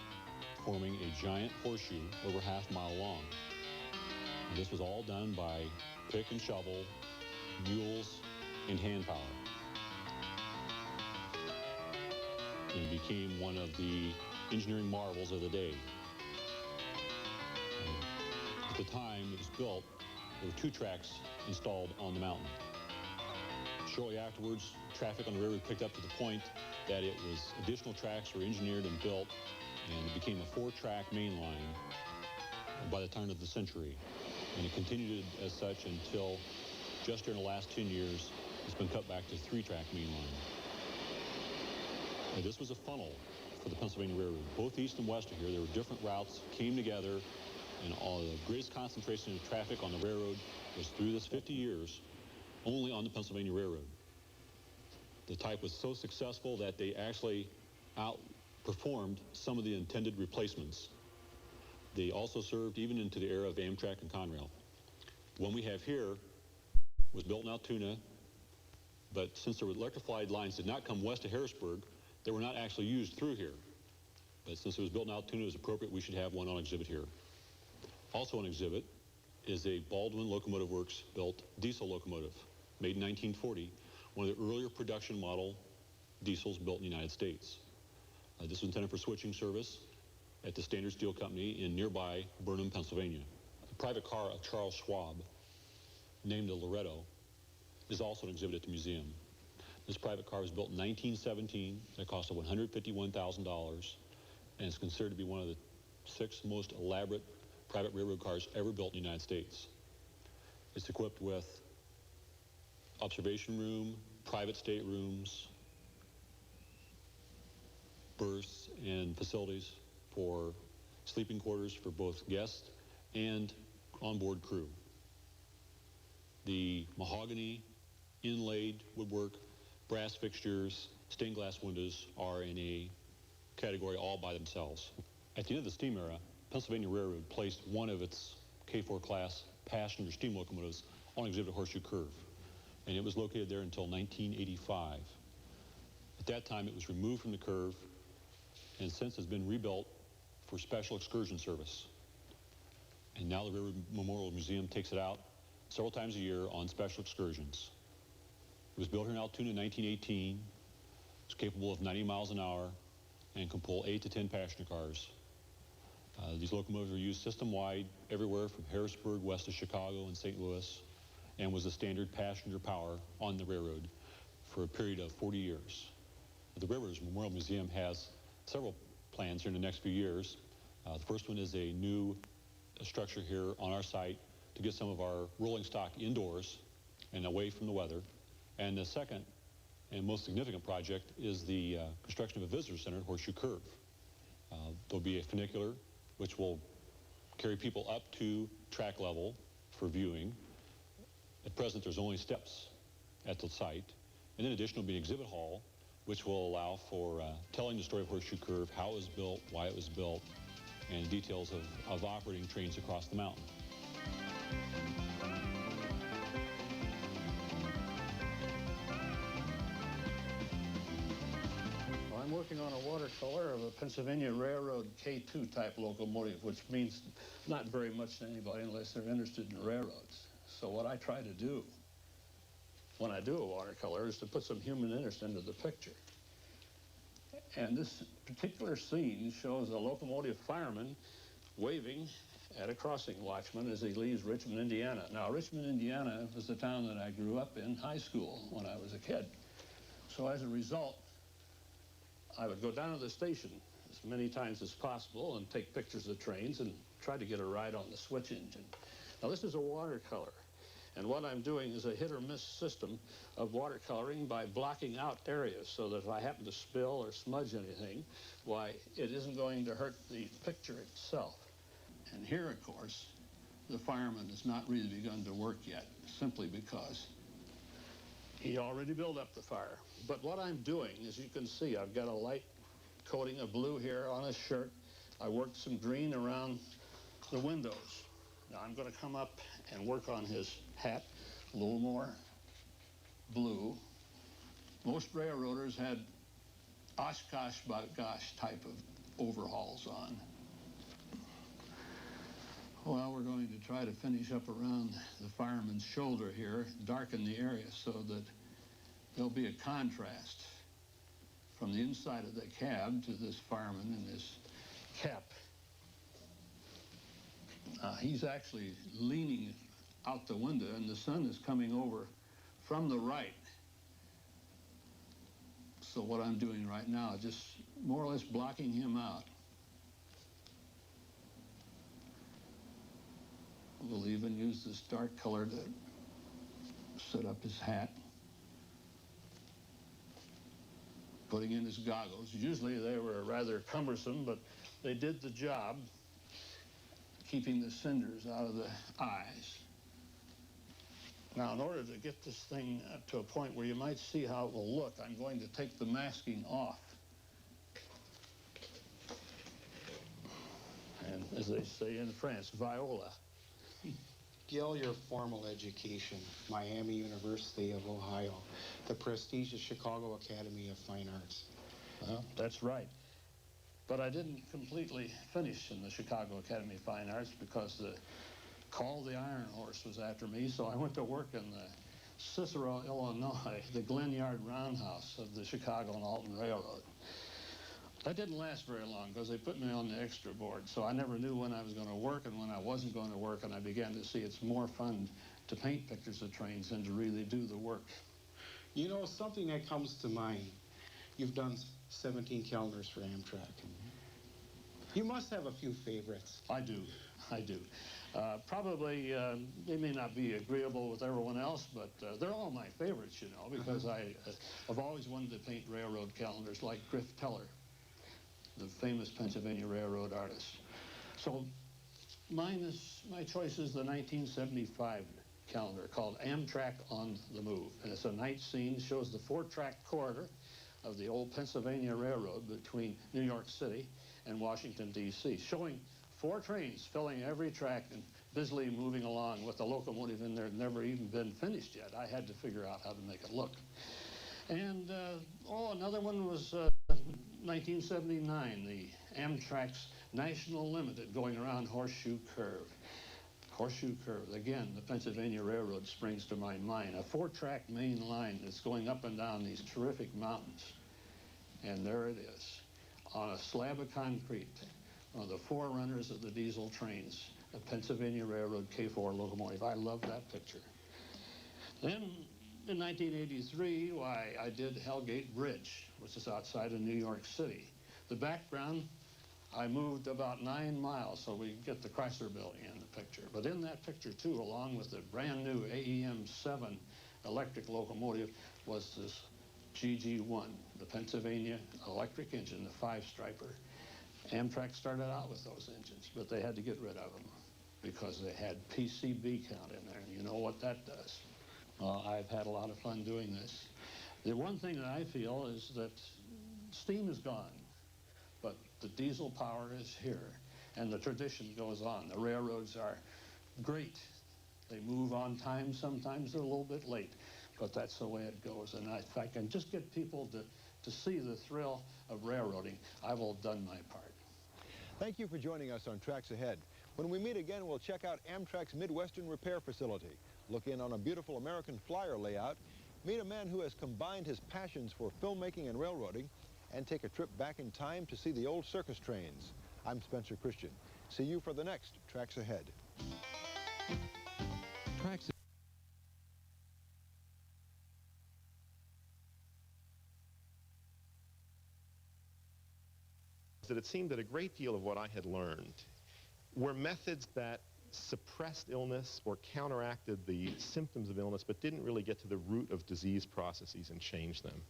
forming a giant horseshoe over half a mile long. And this was all done by pick and shovel, mules, and hand power. And it became one of the engineering marvels of the day. At the time it was built, there were 2 tracks installed on the mountain. Shortly afterwards, traffic on the railroad picked up to the point that it was additional tracks were engineered and built, and it became a 4-track main line by the turn of the century. And it continued as such until just during the last 10 years, it's been cut back to 3-track main line. Now, this was a funnel for the Pennsylvania Railroad. Both east and west of here, there were different routes, came together, and all the greatest concentration of traffic on the railroad was through this 50 years only on the Pennsylvania Railroad. The type was so successful that they actually outperformed some of the intended replacements. They also served even into the era of Amtrak and Conrail. The one we have here was built in Altoona, but since the electrified lines did not come west of Harrisburg, they were not actually used through here. But since it was built in Altoona, it was appropriate we should have one on exhibit here. Also on exhibit is a Baldwin Locomotive Works built diesel locomotive, made in 1940, one of the earlier production model diesels built in the United States. This was intended for switching service at the Standard Steel Company in nearby Burnham, Pennsylvania. The private car of Charles Schwab, named the Loretto, is also an exhibit at the museum. This private car was built in 1917. It cost $151,000, and is considered to be one of the 6 most elaborate private railroad cars ever built in the United States. It's equipped with observation room, private staterooms, berths, and facilities for sleeping quarters for both guests and onboard crew. The mahogany, inlaid woodwork, brass fixtures, stained glass windows are in a category all by themselves. At the end of the steam era, Pennsylvania Railroad placed one of its K4 class passenger steam locomotives on exhibit Horseshoe Curve, and it was located there until 1985. At that time, it was removed from the curve and since has been rebuilt for special excursion service. And now the Railroad Memorial Museum takes it out several times a year on special excursions. It was built here in Altoona in 1918. It's capable of 90 miles an hour and can pull 8 to 10 passenger cars. These locomotives were used system-wide everywhere from Harrisburg west to Chicago and St. Louis, and was the standard passenger power on the railroad for a period of 40 years. The Railroaders Memorial Museum has several plans here in the next few years. The first one is a new structure here on our site to get some of our rolling stock indoors and away from the weather. And the second And most significant project is the construction of a visitor center at Horseshoe Curve. There'll be a funicular which will carry people up to track level for viewing. At present, there's only steps at the site. And in addition, there'll be an exhibit hall which will allow for telling the story of Horseshoe Curve, how it was built, why it was built, and details of operating trains across the mountain.
I'm working on a watercolor of a Pennsylvania Railroad K2 type locomotive, which means not very much to anybody unless they're interested in railroads. So what I try to do when I do a watercolor is to put some human interest into the picture. And this particular scene shows a locomotive fireman waving at a crossing watchman as he leaves Richmond, Indiana. Now, Richmond, Indiana was the town that I grew up in high school when I was a kid. So as a result, I would go down to the station as many times as possible and take pictures of trains and try to get a ride on the switch engine. Now, this is a watercolor, and what I'm doing is a hit-or-miss system of watercoloring by blocking out areas so that if I happen to spill or smudge anything, why, it isn't going to hurt the picture itself. And here, of course, the fireman has not really begun to work yet, simply because he already built up the fire. But what I'm doing, as you can see, I've got a light coating of blue here on his shirt. I worked some green around the windows. Now I'm going to come up and work on his hat, a little more blue. Most railroaders had Oshkosh Bagosh type of overhauls on. Well, we're going to try to finish up around the fireman's shoulder here, darken the area so that there'll be a contrast from the inside of the cab to this fireman in his cap. He's actually leaning out the window, and the sun is coming over from the right. So what I'm doing right now is just more or less blocking him out. We'll even use this dark color to set up his hat. Putting in his goggles. Usually they were rather cumbersome, but they did the job, keeping the cinders out of the eyes. Now, in order to get this thing to a point where you might see how it will look, I'm going to take the masking off. And as they say in France, viola.
Gil, your formal education, Miami University of Ohio, the prestigious Chicago Academy of Fine Arts.
Well, that's right. But I didn't completely finish in the Chicago Academy of Fine Arts because the Call the Iron Horse was after me, so I went to work in the Cicero, Illinois, the Glen Yard Roundhouse of the Chicago and Alton Railroad. That didn't last very long because they put me on the extra board, so I never knew when I was going to work and when I wasn't going to work, and I began to see it's more fun to paint pictures of trains than to really do the work.
You know, something that comes to mind, you've done 17 calendars for Amtrak. You must have a few favorites.
I do. Probably, they may not be agreeable with everyone else, but they're all my favorites, you know, because I've always wanted to paint railroad calendars like Griff Teller, the famous Pennsylvania Railroad artist. So my choice is the 1975 calendar called Amtrak on the Move. And it's a night scene, shows the 4-track corridor of the old Pennsylvania Railroad between New York City and Washington, D.C., showing 4 trains filling every track and busily moving along with the locomotive in there had never even been finished yet. I had to figure out how to make it look. And, another one was 1979, the Amtrak's National Limited going around Horseshoe Curve. Horseshoe Curve, again, the Pennsylvania Railroad springs to my mind. A 4-track main line that's going up and down these terrific mountains. And there it is, on a slab of concrete, one of the forerunners of the diesel trains, a Pennsylvania Railroad K4 locomotive. I love that picture. Then, in 1983, I did Hellgate Bridge, which is outside of New York City. The background, I moved about 9 miles so we could get the Chrysler Building in the picture. But in that picture, too, along with the brand new AEM 7 electric locomotive, was this GG1, the Pennsylvania electric engine, the 5-striper. Amtrak started out with those engines, but they had to get rid of them because they had PCB count in there, and you know what that does. I've had a lot of fun doing this. The one thing that I feel is that steam is gone, but the diesel power is here, and the tradition goes on. The railroads are great. They move on time. Sometimes they're a little bit late, but that's the way it goes. And if I can just get people to see the thrill of railroading, I've all done my part.
Thank you for joining us on Tracks Ahead. When we meet again, we'll check out Amtrak's Midwestern Repair Facility, look in on a beautiful American flyer layout, meet a man who has combined his passions for filmmaking and railroading, and take a trip back in time to see the old circus trains. I'm Spencer Christian. See you for the next Tracks Ahead.
Tracks
that it seemed that a great deal of what I had learned were methods that suppressed illness or counteracted the symptoms of illness but didn't really get to the root of disease processes and change them.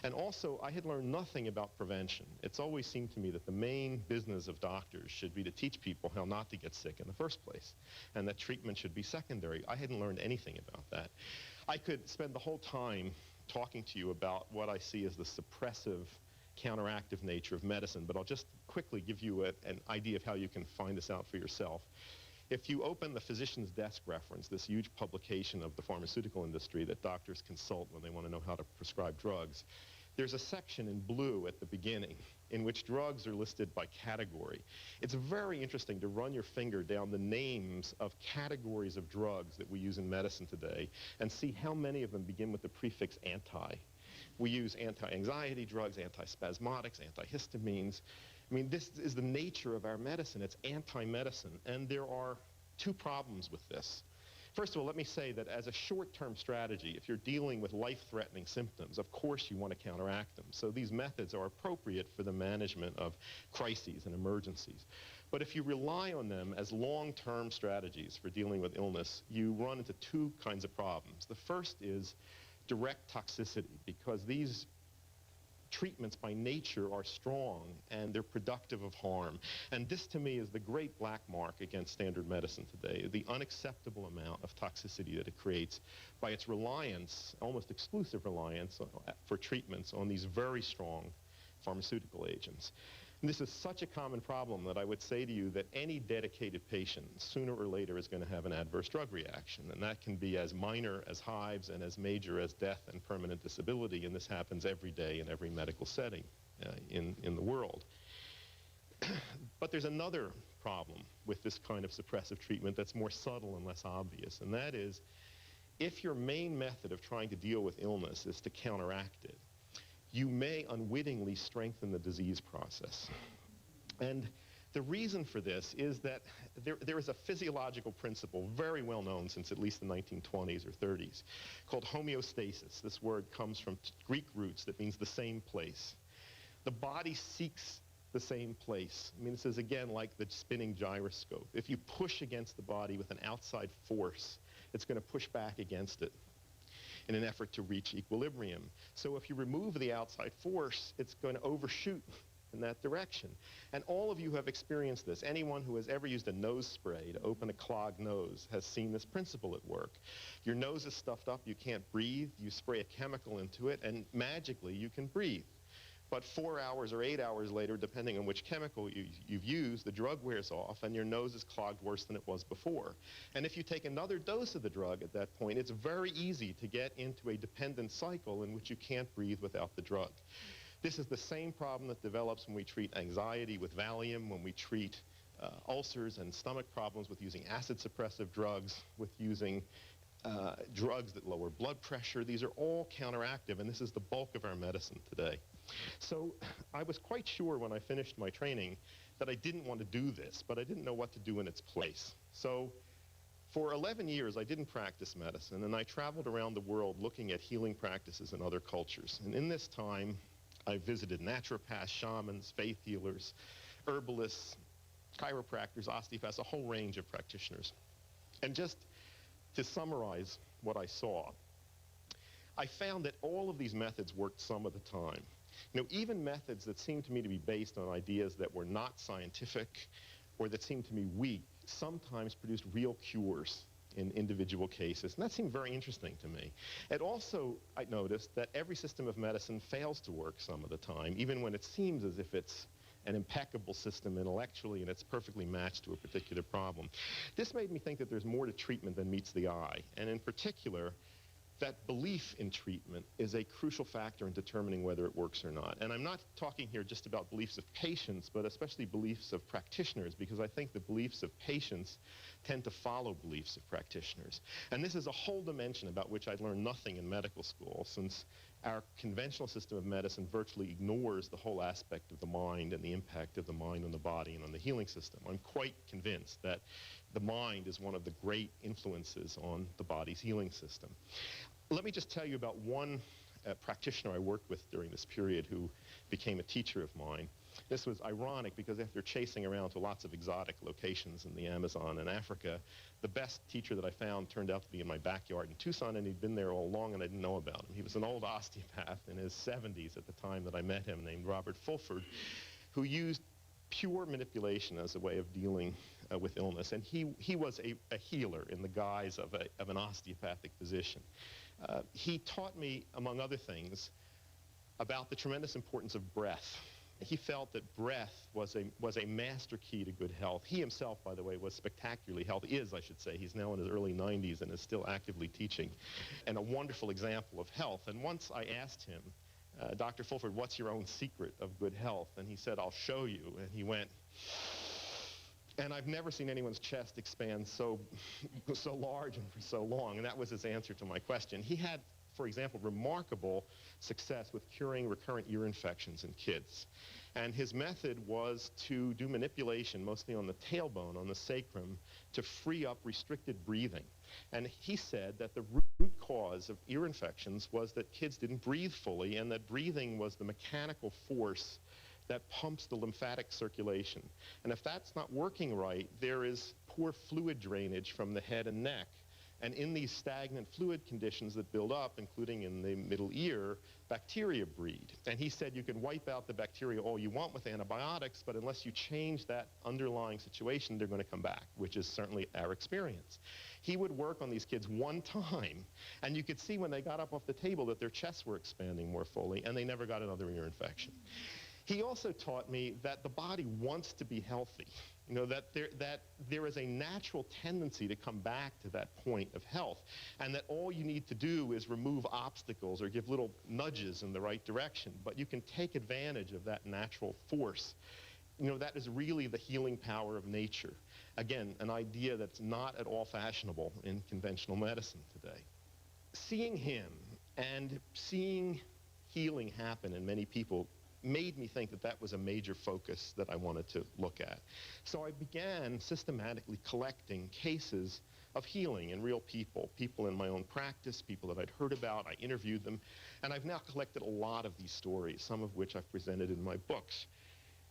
And also, I had learned nothing about prevention. It's always seemed to me that the main business of doctors should be to teach people how not to get sick in the first place, and that treatment should be secondary. I hadn't learned anything about that. I could spend the whole time talking to you about what I see as the suppressive counteractive nature of medicine, but I'll just quickly give you an idea of how you can find this out for yourself. If you open the Physician's Desk reference, this huge publication of the pharmaceutical industry that doctors consult when they want to know how to prescribe drugs, there's a section in blue at the beginning in which drugs are listed by category. It's very interesting to run your finger down the names of categories of drugs that we use in medicine today and see how many of them begin with the prefix anti. We use anti-anxiety drugs, antispasmodics, antihistamines. I mean, this is the nature of our medicine. It's anti-medicine, and there are two problems with this. First of all, let me say that as a short-term strategy, if you're dealing with life-threatening symptoms, of course you want to counteract them. So these methods are appropriate for the management of crises and emergencies. But if you rely on them as long-term strategies for dealing with illness, you run into two kinds of problems. The first is direct toxicity, because these treatments by nature are strong and they're productive of harm. And this to me is the great black mark against standard medicine today, the unacceptable amount of toxicity that it creates by its reliance, almost exclusive reliance for treatments on these very strong pharmaceutical agents. And this is such a common problem that I would say to you that any dedicated patient sooner or later is going to have an adverse drug reaction, and that can be as minor as hives and as major as death and permanent disability, and this happens every day in every medical setting in the world. But there's another problem with this kind of suppressive treatment that's more subtle and less obvious, and that is if your main method of trying to deal with illness is to counteract it, you may unwittingly strengthen the disease process. And the reason for this is that there is a physiological principle very well known since at least the 1920s or 30s called homeostasis. This word comes from Greek roots that means the same place. The body seeks the same place. I mean, this is again like the spinning gyroscope. If you push against the body with an outside force, it's going to push back against it in an effort to reach equilibrium. So if you remove the outside force, it's going to overshoot in that direction. And all of you have experienced this. Anyone who has ever used a nose spray to open a clogged nose has seen this principle at work. Your nose is stuffed up, you can't breathe, you spray a chemical into it, and magically you can breathe. But 4 hours or 8 hours later, depending on which chemical you've used, the drug wears off and your nose is clogged worse than it was before. And if you take another dose of the drug at that point, it's very easy to get into a dependent cycle in which you can't breathe without the drug. This is the same problem that develops when we treat anxiety with Valium, when we treat ulcers and stomach problems with using acid suppressive drugs, with using drugs that lower blood pressure. These are all counteractive, and this is the bulk of our medicine today. So I was quite sure when I finished my training that I didn't want to do this, but I didn't know what to do in its place. So for 11 years, I didn't practice medicine, and I traveled around the world looking at healing practices in other cultures. And in this time, I visited naturopaths, shamans, faith healers, herbalists, chiropractors, osteopaths, a whole range of practitioners. And just to summarize what I saw, I found that all of these methods worked some of the time. You know, even methods that seemed to me to be based on ideas that were not scientific or that seemed to me weak sometimes produced real cures in individual cases, and that seemed very interesting to me. And also, I noticed that every system of medicine fails to work some of the time, even when it seems as if it's an impeccable system intellectually and it's perfectly matched to a particular problem. This made me think that there's more to treatment than meets the eye, and in particular, that belief in treatment is a crucial factor in determining whether it works or not. And I'm not talking here just about beliefs of patients, but especially beliefs of practitioners, because I think the beliefs of patients tend to follow beliefs of practitioners. And this is a whole dimension about which I'd learned nothing in medical school, since our conventional system of medicine virtually ignores the whole aspect of the mind and the impact of the mind on the body and on the healing system. I'm quite convinced that the mind is one of the great influences on the body's healing system. Let me just tell you about one practitioner I worked with during this period who became a teacher of mine. This was ironic because after chasing around to lots of exotic locations in the Amazon and Africa, the best teacher that I found turned out to be in my backyard in Tucson, and he'd been there all along and I didn't know about him. He was an old osteopath in his 70s at the time that I met him, named Robert Fulford, who used pure manipulation as a way of dealing with illness. And he was a healer in the guise of an osteopathic physician. He taught me, among other things, about the tremendous importance of breath. He felt that breath was a master key to good health. He himself, by the way, was spectacularly healthy, I should say. He's now in his early 90s and is still actively teaching, and a wonderful example of health. And once I asked him, Dr. Fulford, what's your own secret of good health? And he said, I'll show you. And he went, and I've never seen anyone's chest expand so large and for so long. And that was his answer to my question. He had, for example, remarkable success with curing recurrent ear infections in kids. And his method was to do manipulation, mostly on the tailbone, on the sacrum, to free up restricted breathing. And he said that the root cause of ear infections was that kids didn't breathe fully, and that breathing was the mechanical force that pumps the lymphatic circulation. And if that's not working right, there is poor fluid drainage from the head and neck. And in these stagnant fluid conditions that build up, including in the middle ear, bacteria breed. And he said you can wipe out the bacteria all you want with antibiotics, but unless you change that underlying situation, they're going to come back, which is certainly our experience. He would work on these kids one time, and you could see when they got up off the table that their chests were expanding more fully, and they never got another ear infection. He also taught me that the body wants to be healthy. You know, that there is a natural tendency to come back to that point of health, and that all you need to do is remove obstacles or give little nudges in the right direction. But you can take advantage of that natural force. You know, that is really the healing power of nature. Again, an idea that's not at all fashionable in conventional medicine today. Seeing him and seeing healing happen in many people made me think that that was a major focus that I wanted to look at. So I began systematically collecting cases of healing in real people, people in my own practice, people that I'd heard about. I interviewed them, and I've now collected a lot of these stories, some of which I've presented in my books.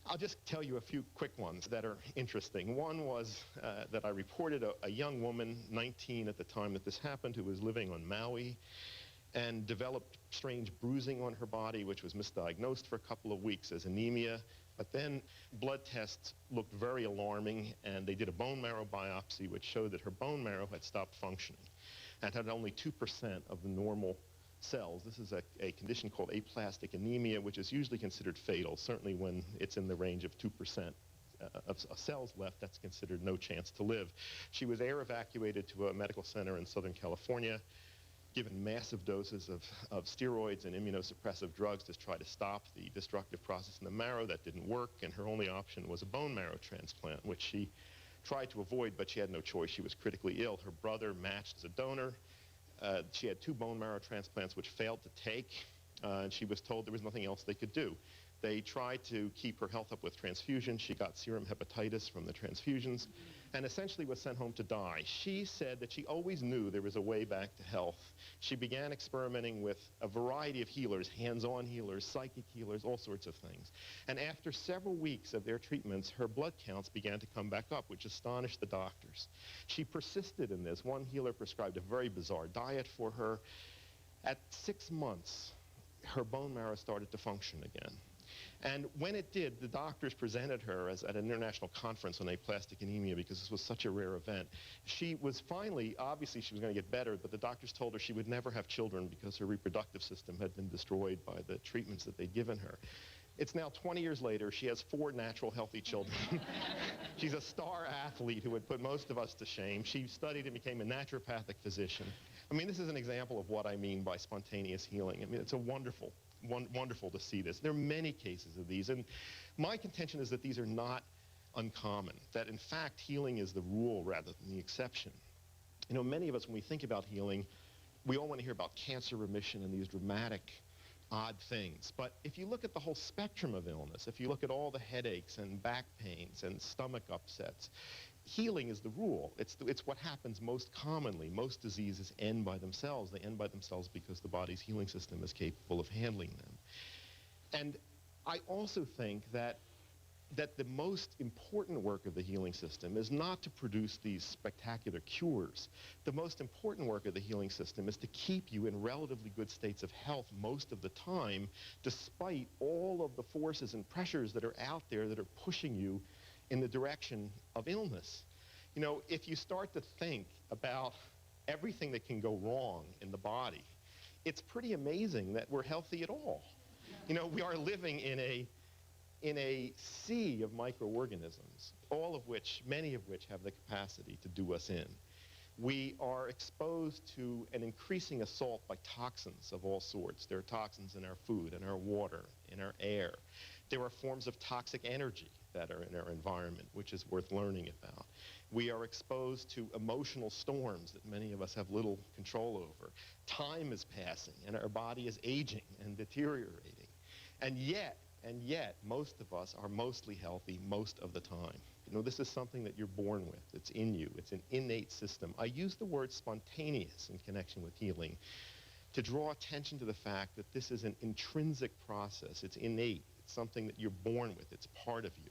I'll just tell you a few quick ones that are interesting. One was that I reported a young woman, 19 at the time that this happened, who was living on Maui and developed strange bruising on her body, which was misdiagnosed for a couple of weeks as anemia. But then blood tests looked very alarming, and they did a bone marrow biopsy, which showed that her bone marrow had stopped functioning and had only 2% of the normal cells. This is a condition called aplastic anemia, which is usually considered fatal. Certainly when it's in the range of 2% of cells left, that's considered no chance to live. She was air evacuated to a medical center in Southern California, given massive doses of steroids and immunosuppressive drugs to try to stop the destructive process in the marrow. That didn't work, and her only option was a bone marrow transplant, which she tried to avoid, but she had no choice. She was critically ill. Her brother matched as a donor. She had 2 bone marrow transplants which failed to take, and she was told there was nothing else they could do. They tried to keep her health up with transfusions. She got serum hepatitis from the transfusions and essentially was sent home to die. She said that she always knew there was a way back to health. She began experimenting with a variety of healers, hands-on healers, psychic healers, all sorts of things. And after several weeks of their treatments, her blood counts began to come back up, which astonished the doctors. She persisted in this. One healer prescribed a very bizarre diet for her. At 6 months, her bone marrow started to function again. And when it did, the doctors presented her at an international conference on aplastic anemia because this was such a rare event. She was finally, obviously she was going to get better, but the doctors told her she would never have children because her reproductive system had been destroyed by the treatments that they'd given her. It's now 20 years later. She has 4 natural, healthy children. She's a star athlete who would put most of us to shame. She studied and became a naturopathic physician. I mean, this is an example of what I mean by spontaneous healing. I mean, it's a wonderful to see this. There are many cases of these, and my contention is that these are not uncommon, that in fact healing is the rule rather than the exception. You know, many of us, when we think about healing, we all want to hear about cancer remission and these dramatic, odd things. But if you look at the whole spectrum of illness, if you look at all the headaches and back pains and stomach upsets, healing is the rule. It's what happens most commonly. Most diseases end by themselves. They end by themselves because the body's healing system is capable of handling them. And I also think that the most important work of the healing system is not to produce these spectacular cures. The most important work of the healing system is to keep you in relatively good states of health most of the time, despite all of the forces and pressures that are out there that are pushing you in the direction of illness. You know, if you start to think about everything that can go wrong in the body, it's pretty amazing that we're healthy at all. You know, we are living in a sea of microorganisms, all of which, many of which have the capacity to do us in. We are exposed to an increasing assault by toxins of all sorts. There are toxins in our food, in our water, in our air. There are forms of toxic energy that are in our environment, which is worth learning about. We are exposed to emotional storms that many of us have little control over. Time is passing, and our body is aging and deteriorating. And yet, most of us are mostly healthy most of the time. You know, this is something that you're born with. It's in you. It's an innate system. I use the word spontaneous in connection with healing to draw attention to the fact that this is an intrinsic process. It's innate. It's something that you're born with. It's part of you.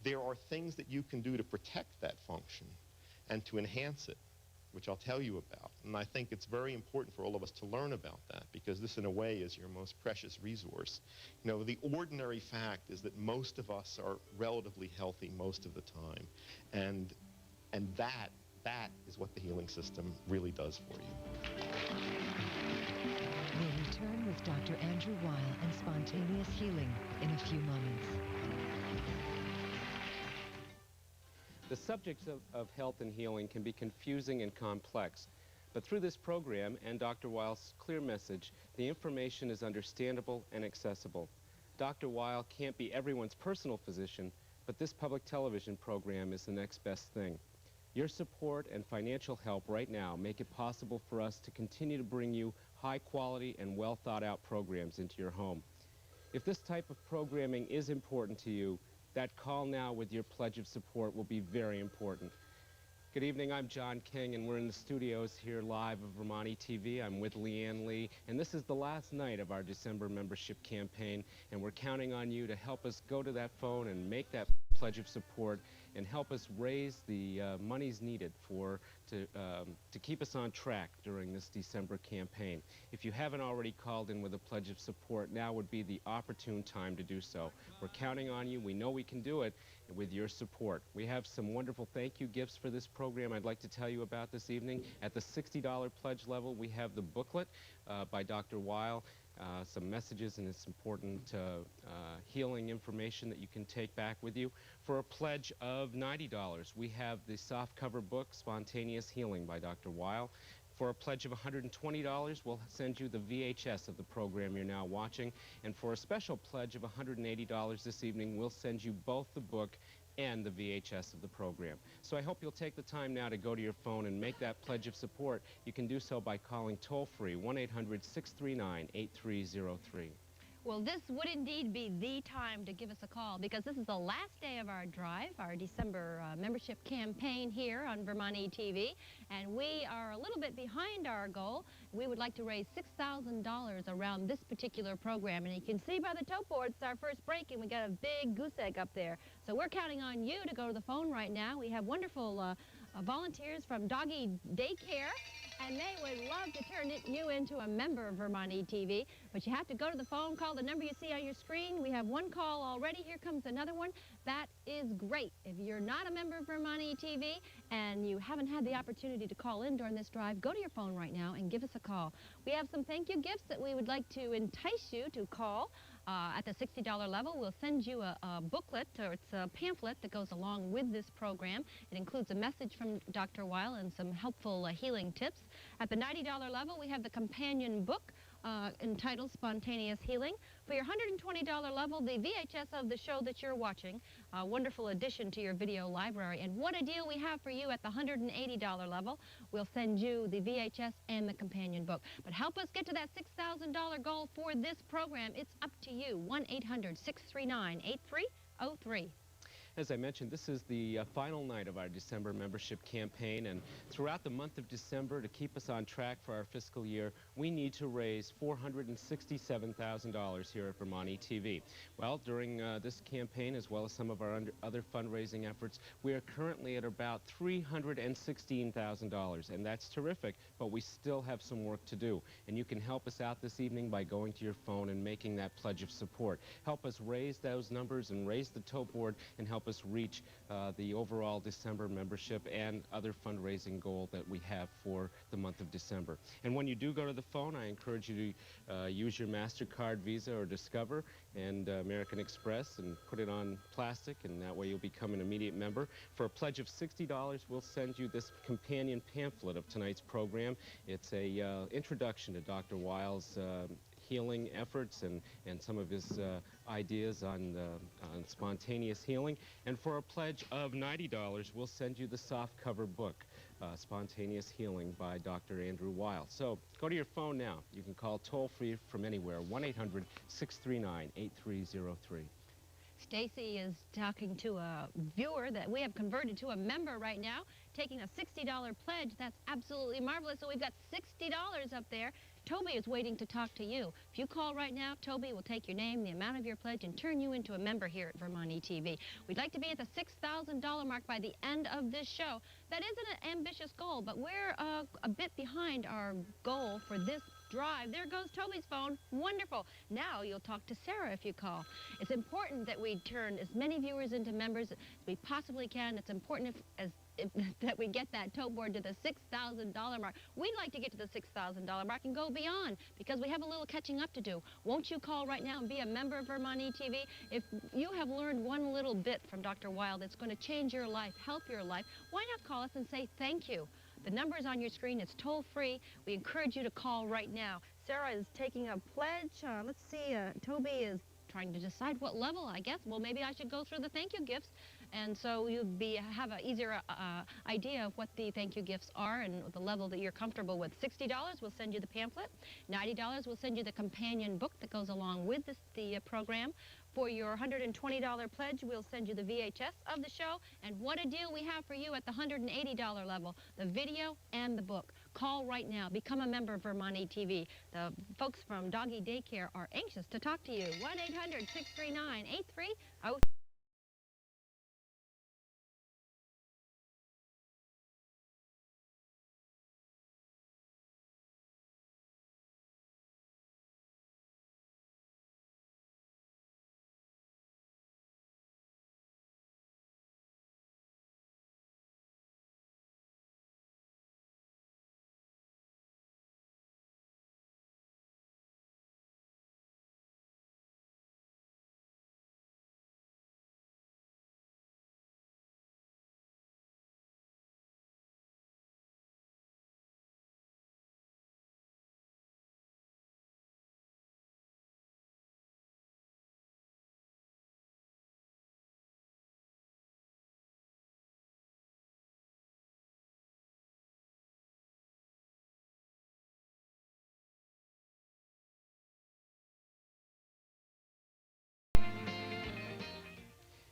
There are things that you can do to protect that function and to enhance it, which I'll tell you about. And I think it's very important for all of us to learn about that, because this, in a way, is your most precious resource. You know, the ordinary fact is that most of us are relatively healthy most of the time. And that is what the healing system really does for you.
We'll return with Dr. Andrew Weil and spontaneous healing in a few moments.
The subjects of health and healing can be confusing and complex, but through this program and Dr. Weil's clear message, the information is understandable and accessible. Dr. Weil can't be everyone's personal physician, but this public television program is the next best thing. Your support and financial help right now make it possible for us to continue to bring you high quality and well thought out programs into your home. If this type of programming is important to you, that call now with your pledge of support will be very important. Good evening, I'm John King, and we're in the studios here live of Vermonti TV. I'm with Leanne Lee, and this is the last night of our December membership campaign, and we're counting on you to help us go to that phone and make that pledge of support and help us raise the monies needed to keep us on track during this December campaign. If you haven't already called in with a pledge of support, now would be the opportune time to do so. We're counting on you. We know we can do it with your support. We have some wonderful thank you gifts for this program I'd like to tell you about this evening. At the $60 pledge level, we have the booklet by Dr. Weil, some messages and it's important healing information that you can take back with you. For a pledge of $90, we have the softcover book, Spontaneous Healing by Dr. Weil. For a pledge of $120, we'll send you the VHS of the program you're now watching. And for a special pledge of $180 this evening, we'll send you both the book and the VHS of the program. So I hope you'll take the time now to go to your phone and make that pledge of support. You can do so by calling toll-free 1-800-639-8303.
Well, this would indeed be the time to give us a call, because this is the last day of our drive, our December membership campaign here on Vermonti TV, and we are a little bit behind our goal. We would like to raise $6,000 around this particular program, and you can see by the tote board, it's our first break, and we got a big goose egg up there. So we're counting on you to go to the phone right now. We have wonderful volunteers from Doggy Daycare, and they would love to turn you into a member of Vermont ETV. But you have to go to the phone, call the number you see on your screen. We have one call already. Here comes another one. That is great. If you're not a member of Vermont ETV and you haven't had the opportunity to call in during this drive, go to your phone right now and give us a call. We have some thank you gifts that we would like to entice you to call. At the $60 level, we'll send you a booklet, or it's a pamphlet that goes along with this program. It includes a message from Dr. Weil and some helpful healing tips. At the $90 level, we have the companion book entitled Spontaneous Healing. For your $120 level, the VHS of the show that you're watching, a wonderful addition to your video library. And what a deal we have for you at the $180 level. We'll send you the VHS and the companion book. But help us get to that $6,000 goal for this program. It's up to you. 1-800-639-8303.
As I mentioned, this is the final night of our December membership campaign, and throughout the month of December, to keep us on track for our fiscal year, we need to raise $467,000 here at Vermont ETV. Well, during this campaign, as well as some of our other fundraising efforts, we are currently at about $316,000, and that's terrific, but we still have some work to do. And you can help us out this evening by going to your phone and making that pledge of support. Help us raise those numbers and raise the tote board, and help us reach the overall December membership and other fundraising goal that we have for the month of December. And when you do go to the phone, I encourage you to use your MasterCard, Visa, or Discover and American Express and put it on plastic, and that way you'll become an immediate member. For a pledge of $60, we'll send you this companion pamphlet of tonight's program. It's a introduction to Dr. Weil's healing efforts and some of his ideas on spontaneous healing. And for a pledge of $90, we'll send you the softcover book, Spontaneous Healing by Dr. Andrew Weil. So go to your phone now. You can call toll-free from anywhere, 1-800-639-8303.
Stacy is talking to a viewer that we have converted to a member right now, taking a $60 pledge. That's absolutely marvelous. So we've got $60 up there. Toby is waiting to talk to you. If you call right now, Toby will take your name, the amount of your pledge, and turn you into a member here at Vermont ETV. We'd like to be at the $6,000 mark by the end of this show. That isn't an ambitious goal, but we're a bit behind our goal for this drive. There goes Toby's phone. Wonderful. Now you'll talk to Sarah if you call. It's important that we turn as many viewers into members as we possibly can. It's important that we get that tote board to the $6,000 mark. We'd like to get to the $6,000 mark and go beyond, because we have a little catching up to do. Won't you call right now and be a member of Vermont ETV? If you have learned one little bit from Dr. Weil that's going to change your life, help your life, why not call us and say thank you? The number is on your screen. It's toll-free. We encourage you to call right now. Sarah is taking a pledge. Let's see. Toby is trying to decide what level, I guess. Well, maybe I should go through the thank you gifts, and so you'll have an easier idea of what the thank you gifts are and the level that you're comfortable with. $60, we'll send you the pamphlet. $90, we'll send you the companion book that goes along with the program. For your $120 pledge, we'll send you the VHS of the show. And what a deal we have for you at the $180 level, the video and the book. Call right now. Become a member of Vermont ETV. The folks from Doggy Daycare are anxious to talk to you. 1-800-639-8303.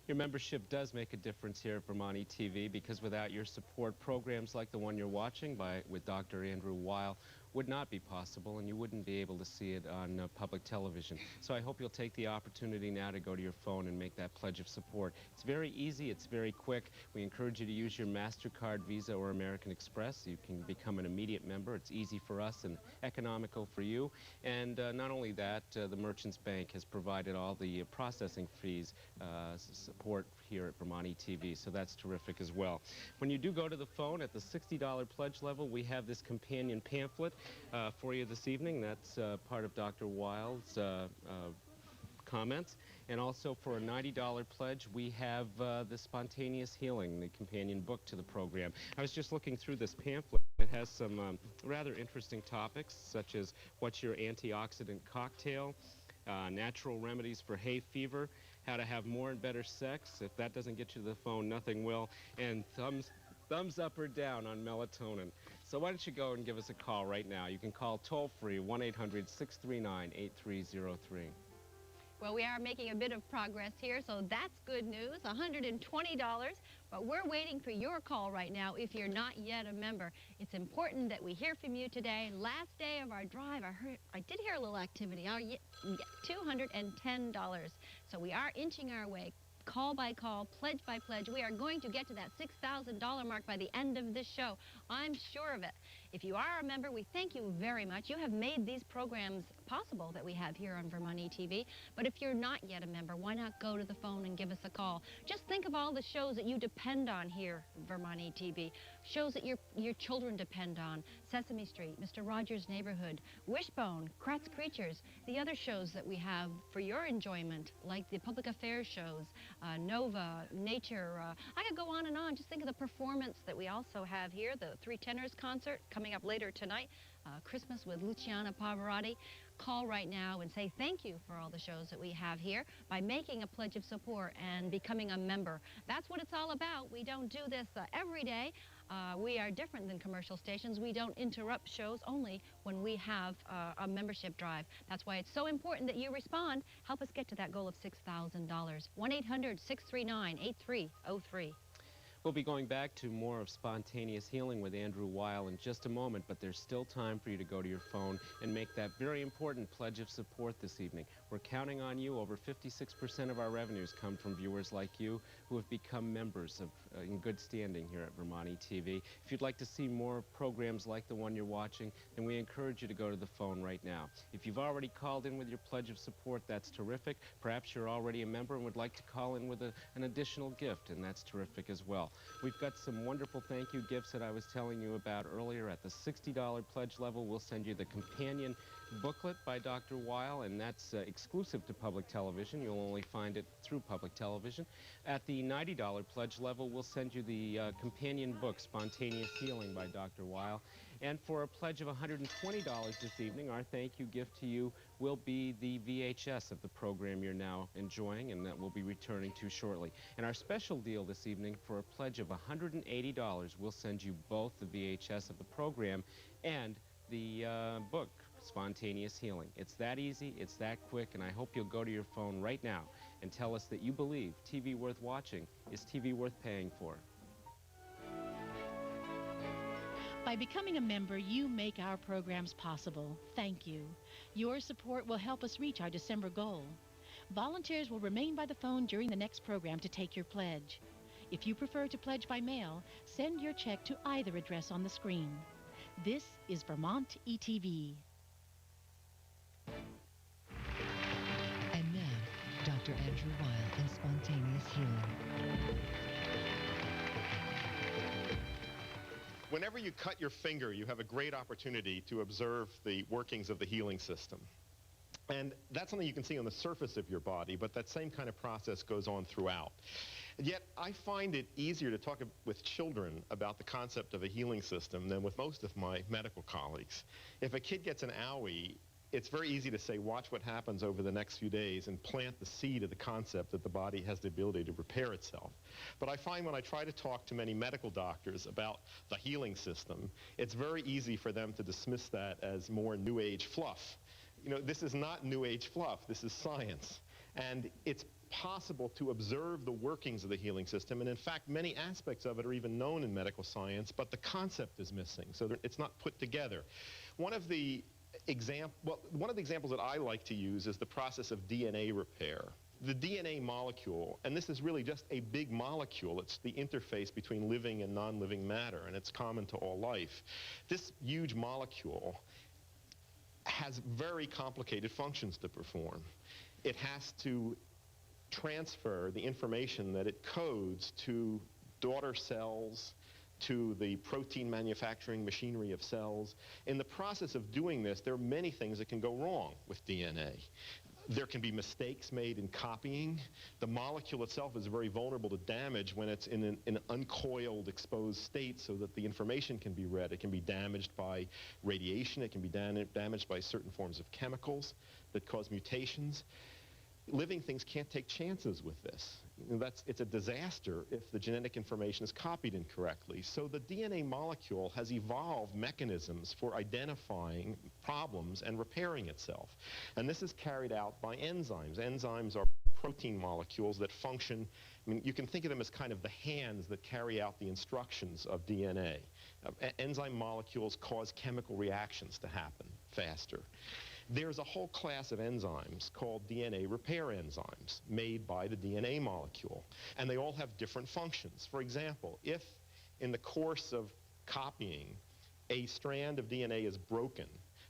Your membership does make a difference here at Vermont ETV, because without your support, programs like the one you're watching with Dr. Andrew Weil
would not be possible, and you wouldn't be able to see it on public television. So I hope you'll take the opportunity now to go to your phone and make that pledge of support. It's very easy, it's very quick. We encourage you to use your MasterCard, Visa, or American Express. You can become an immediate member. It's easy for us and economical for you. And not only that, the Merchants Bank has provided all the processing fees support here at Vermont ETV, so that's terrific as well. When you do go to the phone at the $60 pledge level, we have this companion pamphlet for you this evening. That's part of Dr. Weil's comments. And also for a $90 pledge, we have the Spontaneous Healing, the companion book to the program. I was just looking through this pamphlet. It has some rather interesting topics, such as what's your antioxidant cocktail, natural remedies for hay fever, how to have more and better sex. If that doesn't get you to the phone, nothing will. And thumbs up or down on melatonin. So why don't you go and give us a call right now. You can call toll-free 1-800-639-8303.
Well, we are making a bit of progress here, so that's good news, $120. But we're waiting for your call right now if you're not yet a member. It's important that we hear from you today. Last day of our drive, I did hear a little activity. $210. So we are inching our way. Call by call, pledge by pledge. We are going to get to that $6,000 mark by the end of this show. I'm sure of it. If you are a member, we thank you very much. You have made these programs possible that we have here on Vermont ETV. But if you're not yet a member, why not go to the phone and give us a call? Just think of all the shows that you depend on here, Vermont ETV. Shows that your children depend on. Sesame Street, Mr. Rogers' Neighborhood, Wishbone, Kratz Creatures, the other shows that we have for your enjoyment, like the public affairs shows, Nova, Nature. I could go on and on. Just think of the performance that we also have here, the Three Tenors concert coming up later tonight, Christmas with Luciana Pavarotti. Call right now and say thank you for all the shows that we have here by making a pledge of support and becoming a member. That's what it's all about. We don't do this every day. We are different than commercial stations. We don't interrupt shows only when we have a membership drive. That's why it's so important that you respond. Help us get to that goal of $6,000. 1-800-639-8303.
We'll be going back to more of Spontaneous Healing with Andrew Weil in just a moment, but there's still time for you to go to your phone and make that very important pledge of support this evening. We're counting on you. Over 56% of our revenues come from viewers like you who have become members in good standing here at Vermont ETV. If you'd like to see more programs like the one you're watching, then we encourage you to go to the phone right now. If you've already called in with your pledge of support, that's terrific. Perhaps you're already a member and would like to call in with an additional gift, and that's terrific as well. We've got some wonderful thank you gifts that I was telling you about earlier. At the $60 pledge level, we'll send you the companion booklet by Dr. Weil, and that's exclusive to public television. You'll only find it through public television. At the $90 pledge level, we'll send you the companion book, Spontaneous Healing by Dr. Weil. And for a pledge of $120 this evening, our thank you gift to you will be the VHS of the program you're now enjoying, and that we'll be returning to shortly. And our special deal this evening, for a pledge of $180, we'll send you both the VHS of the program and the book, Spontaneous Healing. It's that easy, it's that quick, and I hope you'll go to your phone right now and tell us that you believe TV worth watching is TV worth paying for.
By becoming a member, you make our programs possible. Thank you. Your support will help us reach our December goal. Volunteers will remain by the phone during the next program to take your pledge. If you prefer to pledge by mail, send your check to either address on the screen. This is Vermont ETV.
And now, Dr. Andrew Weil and Spontaneous Healing.
Whenever you cut your finger, you have a great opportunity to observe the workings of the healing system. And that's something you can see on the surface of your body, but that same kind of process goes on throughout. And yet, I find it easier to talk with children about the concept of a healing system than with most of my medical colleagues. If a kid gets an owie, it's very easy to say, watch what happens over the next few days and plant the seed of the concept that the body has the ability to repair itself. But I find when I try to talk to many medical doctors about the healing system, it's very easy for them to dismiss that as more New Age fluff. You know, this is not New Age fluff, this is science. And it's possible to observe the workings of the healing system, and in fact many aspects of it are even known in medical science, but the concept is missing, so it's not put together. One of the examples that I like to use is the process of DNA repair. The DNA molecule, and this is really just a big molecule, it's the interface between living and non-living matter, and it's common to all life. This huge molecule has very complicated functions to perform. It has to transfer the information that it codes to daughter cells, to the protein manufacturing machinery of cells. In the process of doing this, there are many things that can go wrong with DNA. There can be mistakes made in copying. The molecule itself is very vulnerable to damage when it's in an uncoiled, exposed state so that the information can be read. It can be damaged by radiation. It can be damaged by certain forms of chemicals that cause mutations. Living things can't take chances with this. It's a disaster if the genetic information is copied incorrectly. So the DNA molecule has evolved mechanisms for identifying problems and repairing itself. And this is carried out by enzymes. Enzymes are protein molecules that function, I mean, you can think of them as kind of the hands that carry out the instructions of DNA. Enzyme molecules cause chemical reactions to happen faster. There's a whole class of enzymes called DNA repair enzymes made by the DNA molecule, and they all have different functions. For example, if in the course of copying a strand of DNA is broken,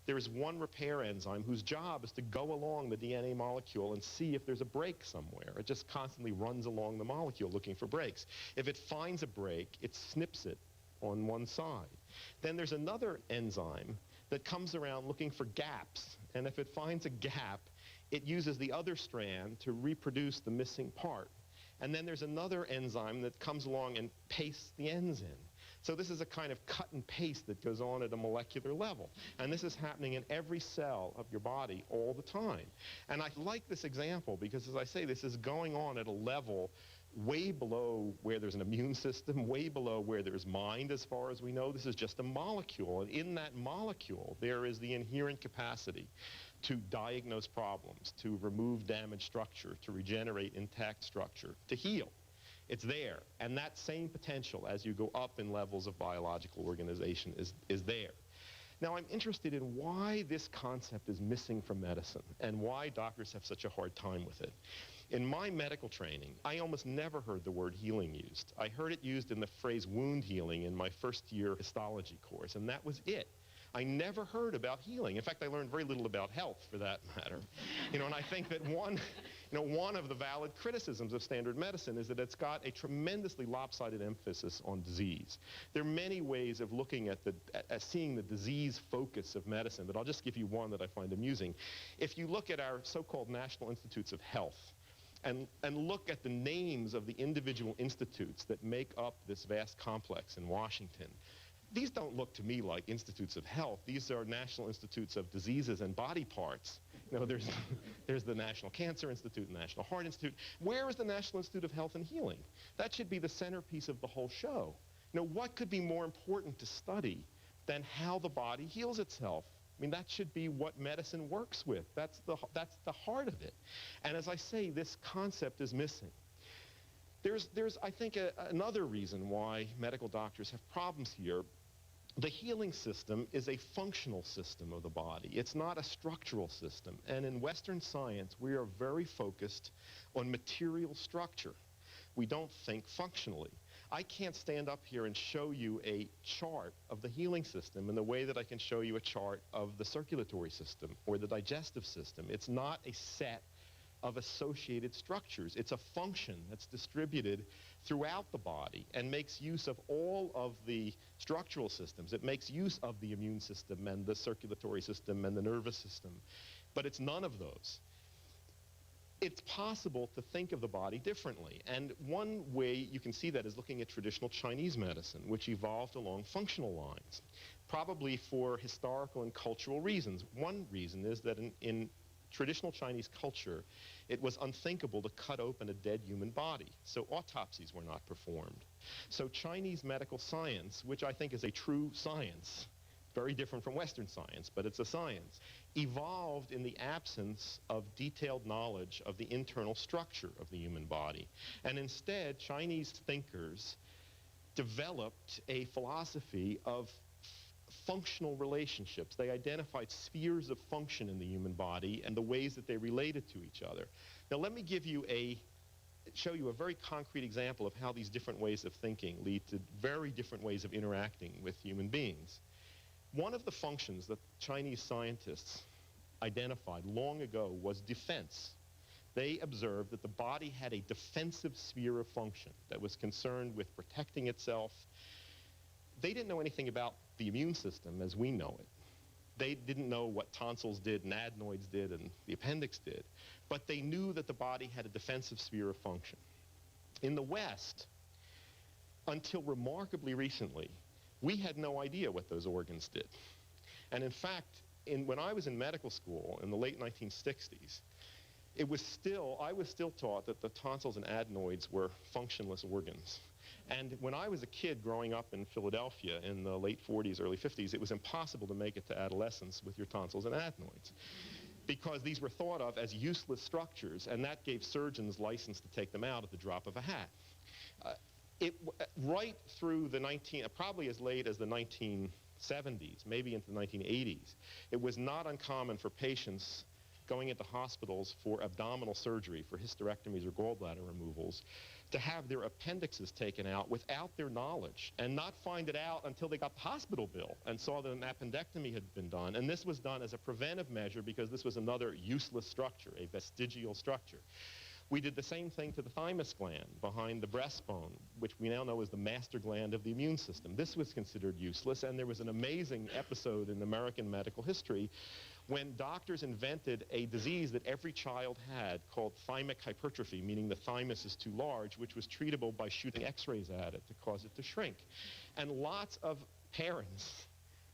there is one repair enzyme whose job is to go along the DNA molecule and see if there's a break somewhere. It just constantly runs along the molecule looking for breaks. If it finds a break, it snips it on one side. Then there's another enzyme that comes around looking for gaps, and if it finds a gap, it uses the other strand to reproduce the missing part. And then there's another enzyme that comes along and pastes the ends in. So this is a kind of cut and paste that goes on at a molecular level. And this is happening in every cell of your body all the time. And I like this example because, as I say, this is going on at a level way below where there's an immune system, way below where there's mind as far as we know. This is just a molecule, and in that molecule there is the inherent capacity to diagnose problems, to remove damaged structure, to regenerate intact structure, to heal. It's there, and that same potential as you go up in levels of biological organization is there. Now, I'm interested in why this concept is missing from medicine and why doctors have such a hard time with it. In my medical training, I almost never heard the word healing used. I heard it used in the phrase wound healing in my first-year histology course, and that was it. I never heard about healing. In fact, I learned very little about health, for that matter. And I think that one of the valid criticisms of standard medicine is that it's got a tremendously lopsided emphasis on disease. There are many ways of looking at seeing the disease focus of medicine, but I'll just give you one that I find amusing. If you look at our so-called National Institutes of Health, and look at the names of the individual institutes that make up this vast complex in Washington, these don't look to me like institutes of health. These are National Institutes of Diseases and Body Parts. There's the National Cancer Institute, the National Heart Institute. Where is the National Institute of Health and Healing? That should be the centerpiece of the whole show. What could be more important to study than how the body heals itself? I mean, that should be what medicine works with. That's the heart of it. And as I say, this concept is missing. There's I think, another reason why medical doctors have problems here. The healing system is a functional system of the body. It's not a structural system. And in Western science, we are very focused on material structure. We don't think functionally. I can't stand up here and show you a chart of the healing system in the way that I can show you a chart of the circulatory system or the digestive system. It's not a set of associated structures. It's a function that's distributed throughout the body and makes use of all of the structural systems. It makes use of the immune system and the circulatory system and the nervous system, but it's none of those. It's possible to think of the body differently, and one way you can see that is looking at traditional Chinese medicine, which evolved along functional lines, probably for historical and cultural reasons. One reason is that in traditional Chinese culture, it was unthinkable to cut open a dead human body, so autopsies were not performed. So Chinese medical science, which I think is a true science, very different from Western science, but it's a science, evolved in the absence of detailed knowledge of the internal structure of the human body. And instead, Chinese thinkers developed a philosophy of functional relationships. They identified spheres of function in the human body and the ways that they related to each other. Now let me show you a very concrete example of how these different ways of thinking lead to very different ways of interacting with human beings. One of the functions that Chinese scientists identified long ago was defense. They observed that the body had a defensive sphere of function that was concerned with protecting itself. They didn't know anything about the immune system as we know it. They didn't know what tonsils did and adenoids did and the appendix did, but they knew that the body had a defensive sphere of function. In the West, until remarkably recently, we had no idea what those organs did. And in fact, when I was in medical school in the late 1960s, I was still taught that the tonsils and adenoids were functionless organs. And when I was a kid growing up in Philadelphia in the late 40s, early 50s, it was impossible to make it to adolescence with your tonsils and adenoids, because these were thought of as useless structures, and that gave surgeons license to take them out at the drop of a hat. Right through probably as late as the 1970s, maybe into the 1980s, it was not uncommon for patients going into hospitals for abdominal surgery, for hysterectomies or gallbladder removals, to have their appendixes taken out without their knowledge and not find it out until they got the hospital bill and saw that an appendectomy had been done. And this was done as a preventive measure because this was another useless structure, a vestigial structure. We did the same thing to the thymus gland behind the breastbone, which we now know is the master gland of the immune system. This was considered useless, and there was an amazing episode in American medical history when doctors invented a disease that every child had called thymic hypertrophy, meaning the thymus is too large, which was treatable by shooting x-rays at it to cause it to shrink. And lots of parents,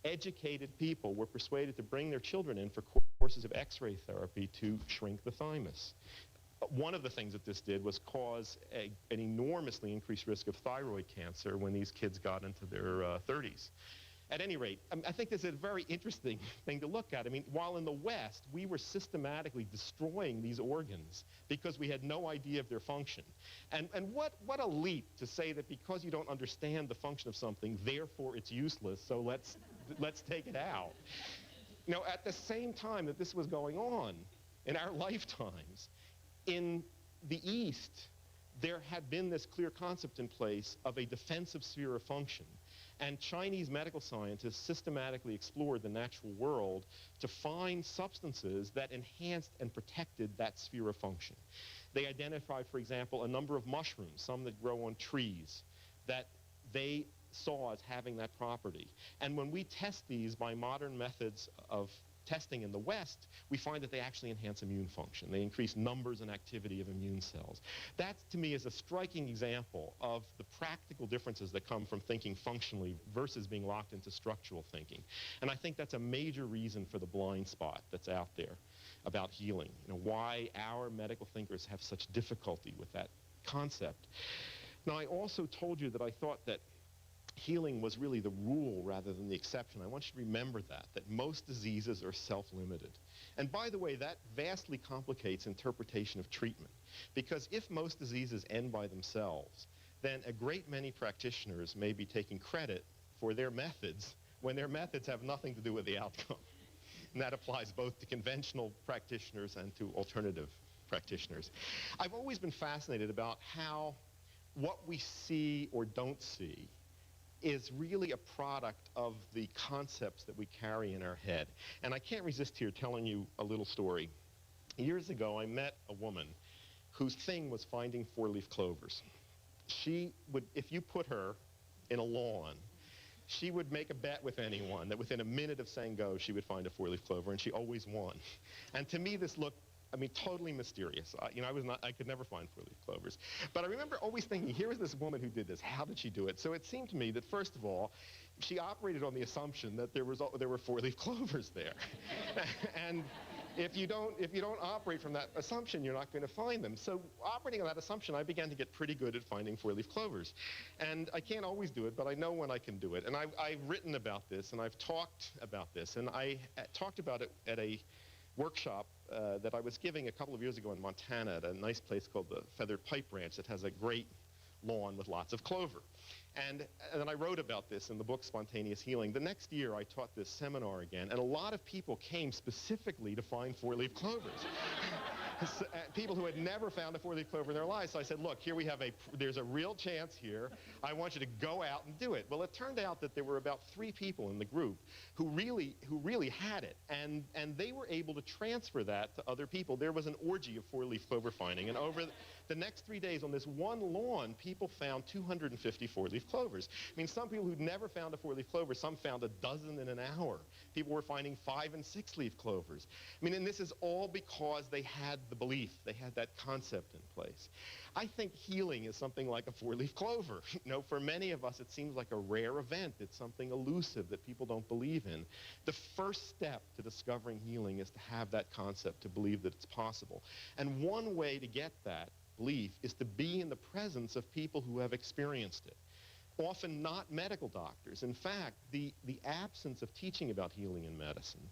educated people, were persuaded to bring their children in for courses of x-ray therapy to shrink the thymus. One of the things that this did was cause an enormously increased risk of thyroid cancer when these kids got into their 30s. At any rate, I think this is a very interesting thing to look at. I mean, while in the West, we were systematically destroying these organs because we had no idea of their function. And what a leap to say that because you don't understand the function of something, therefore it's useless, so let's take it out. Now, at the same time that this was going on in our lifetimes, in the East, there had been this clear concept in place of a defensive sphere of function. And Chinese medical scientists systematically explored the natural world to find substances that enhanced and protected that sphere of function. They identified, for example, a number of mushrooms, some that grow on trees, that they saw as having that property. And when we test these by modern methods of testing in the West, we find that they actually enhance immune function. They increase numbers and activity of immune cells. That, to me, is a striking example of the practical differences that come from thinking functionally versus being locked into structural thinking. And I think that's a major reason for the blind spot that's out there about healing. You know, why our medical thinkers have such difficulty with that concept. Now, I also told you that I thought that healing was really the rule rather than the exception. I want you to remember that most diseases are self-limited. And by the way, that vastly complicates interpretation of treatment. Because if most diseases end by themselves, then a great many practitioners may be taking credit for their methods when their methods have nothing to do with the outcome. And that applies both to conventional practitioners and to alternative practitioners. I've always been fascinated about how what we see or don't see is really a product of the concepts that we carry in our head. And I can't resist here telling you a little story. Years ago, I met a woman whose thing was finding four-leaf clovers. She would, if you put her in a lawn, she would make a bet with anyone that within a minute of saying go, she would find a four-leaf clover, and she always won. And to me, this looked, I mean, totally mysterious. I could never find four-leaf clovers. But I remember always thinking, here was this woman who did this. How did she do it? So it seemed to me that, first of all, she operated on the assumption that there were four-leaf clovers there. And if you don't operate from that assumption, you're not going to find them. So operating on that assumption, I began to get pretty good at finding four-leaf clovers. And I can't always do it, but I know when I can do it. And I've written about this, and I've talked about this. And I talked about it at a workshop that I was giving a couple of years ago in Montana at a nice place called the Feathered Pipe Ranch that has a great lawn with lots of clover. And then I wrote about this in the book Spontaneous Healing. The next year I taught this seminar again, and a lot of people came specifically to find four-leaf clovers. People who had never found a four-leaf clover in their lives. So I said, look, here we have there's a real chance here. I want you to go out and do it. Well, it turned out that there were about 3 people in the group who really had it, and they were able to transfer that to other people. There was an orgy of four-leaf clover finding, and over the next 3 days on this one lawn, people found 250 four-leaf clovers. I mean, some people who'd never found a four-leaf clover, some found a dozen in an hour. People were finding 5- and 6-leaf clovers. I mean, and this is all because they had the belief, they had that concept in place. I think healing is something like a four-leaf clover. You know, for many of us, it seems like a rare event. It's something elusive that people don't believe in. The first step to discovering healing is to have that concept, to believe that it's possible. And one way to get that belief is to be in the presence of people who have experienced it. Often not medical doctors. In fact, the absence of teaching about healing in medicine,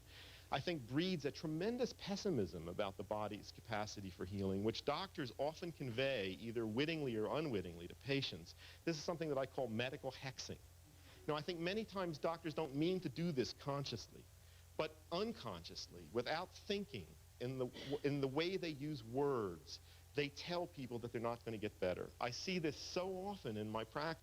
I think, breeds a tremendous pessimism about the body's capacity for healing, which doctors often convey, either wittingly or unwittingly, to patients. This is something that I call medical hexing. Now, I think many times doctors don't mean to do this consciously, but unconsciously, without thinking, in the way they use words, they tell people that they're not going to get better. I see this so often in my practice.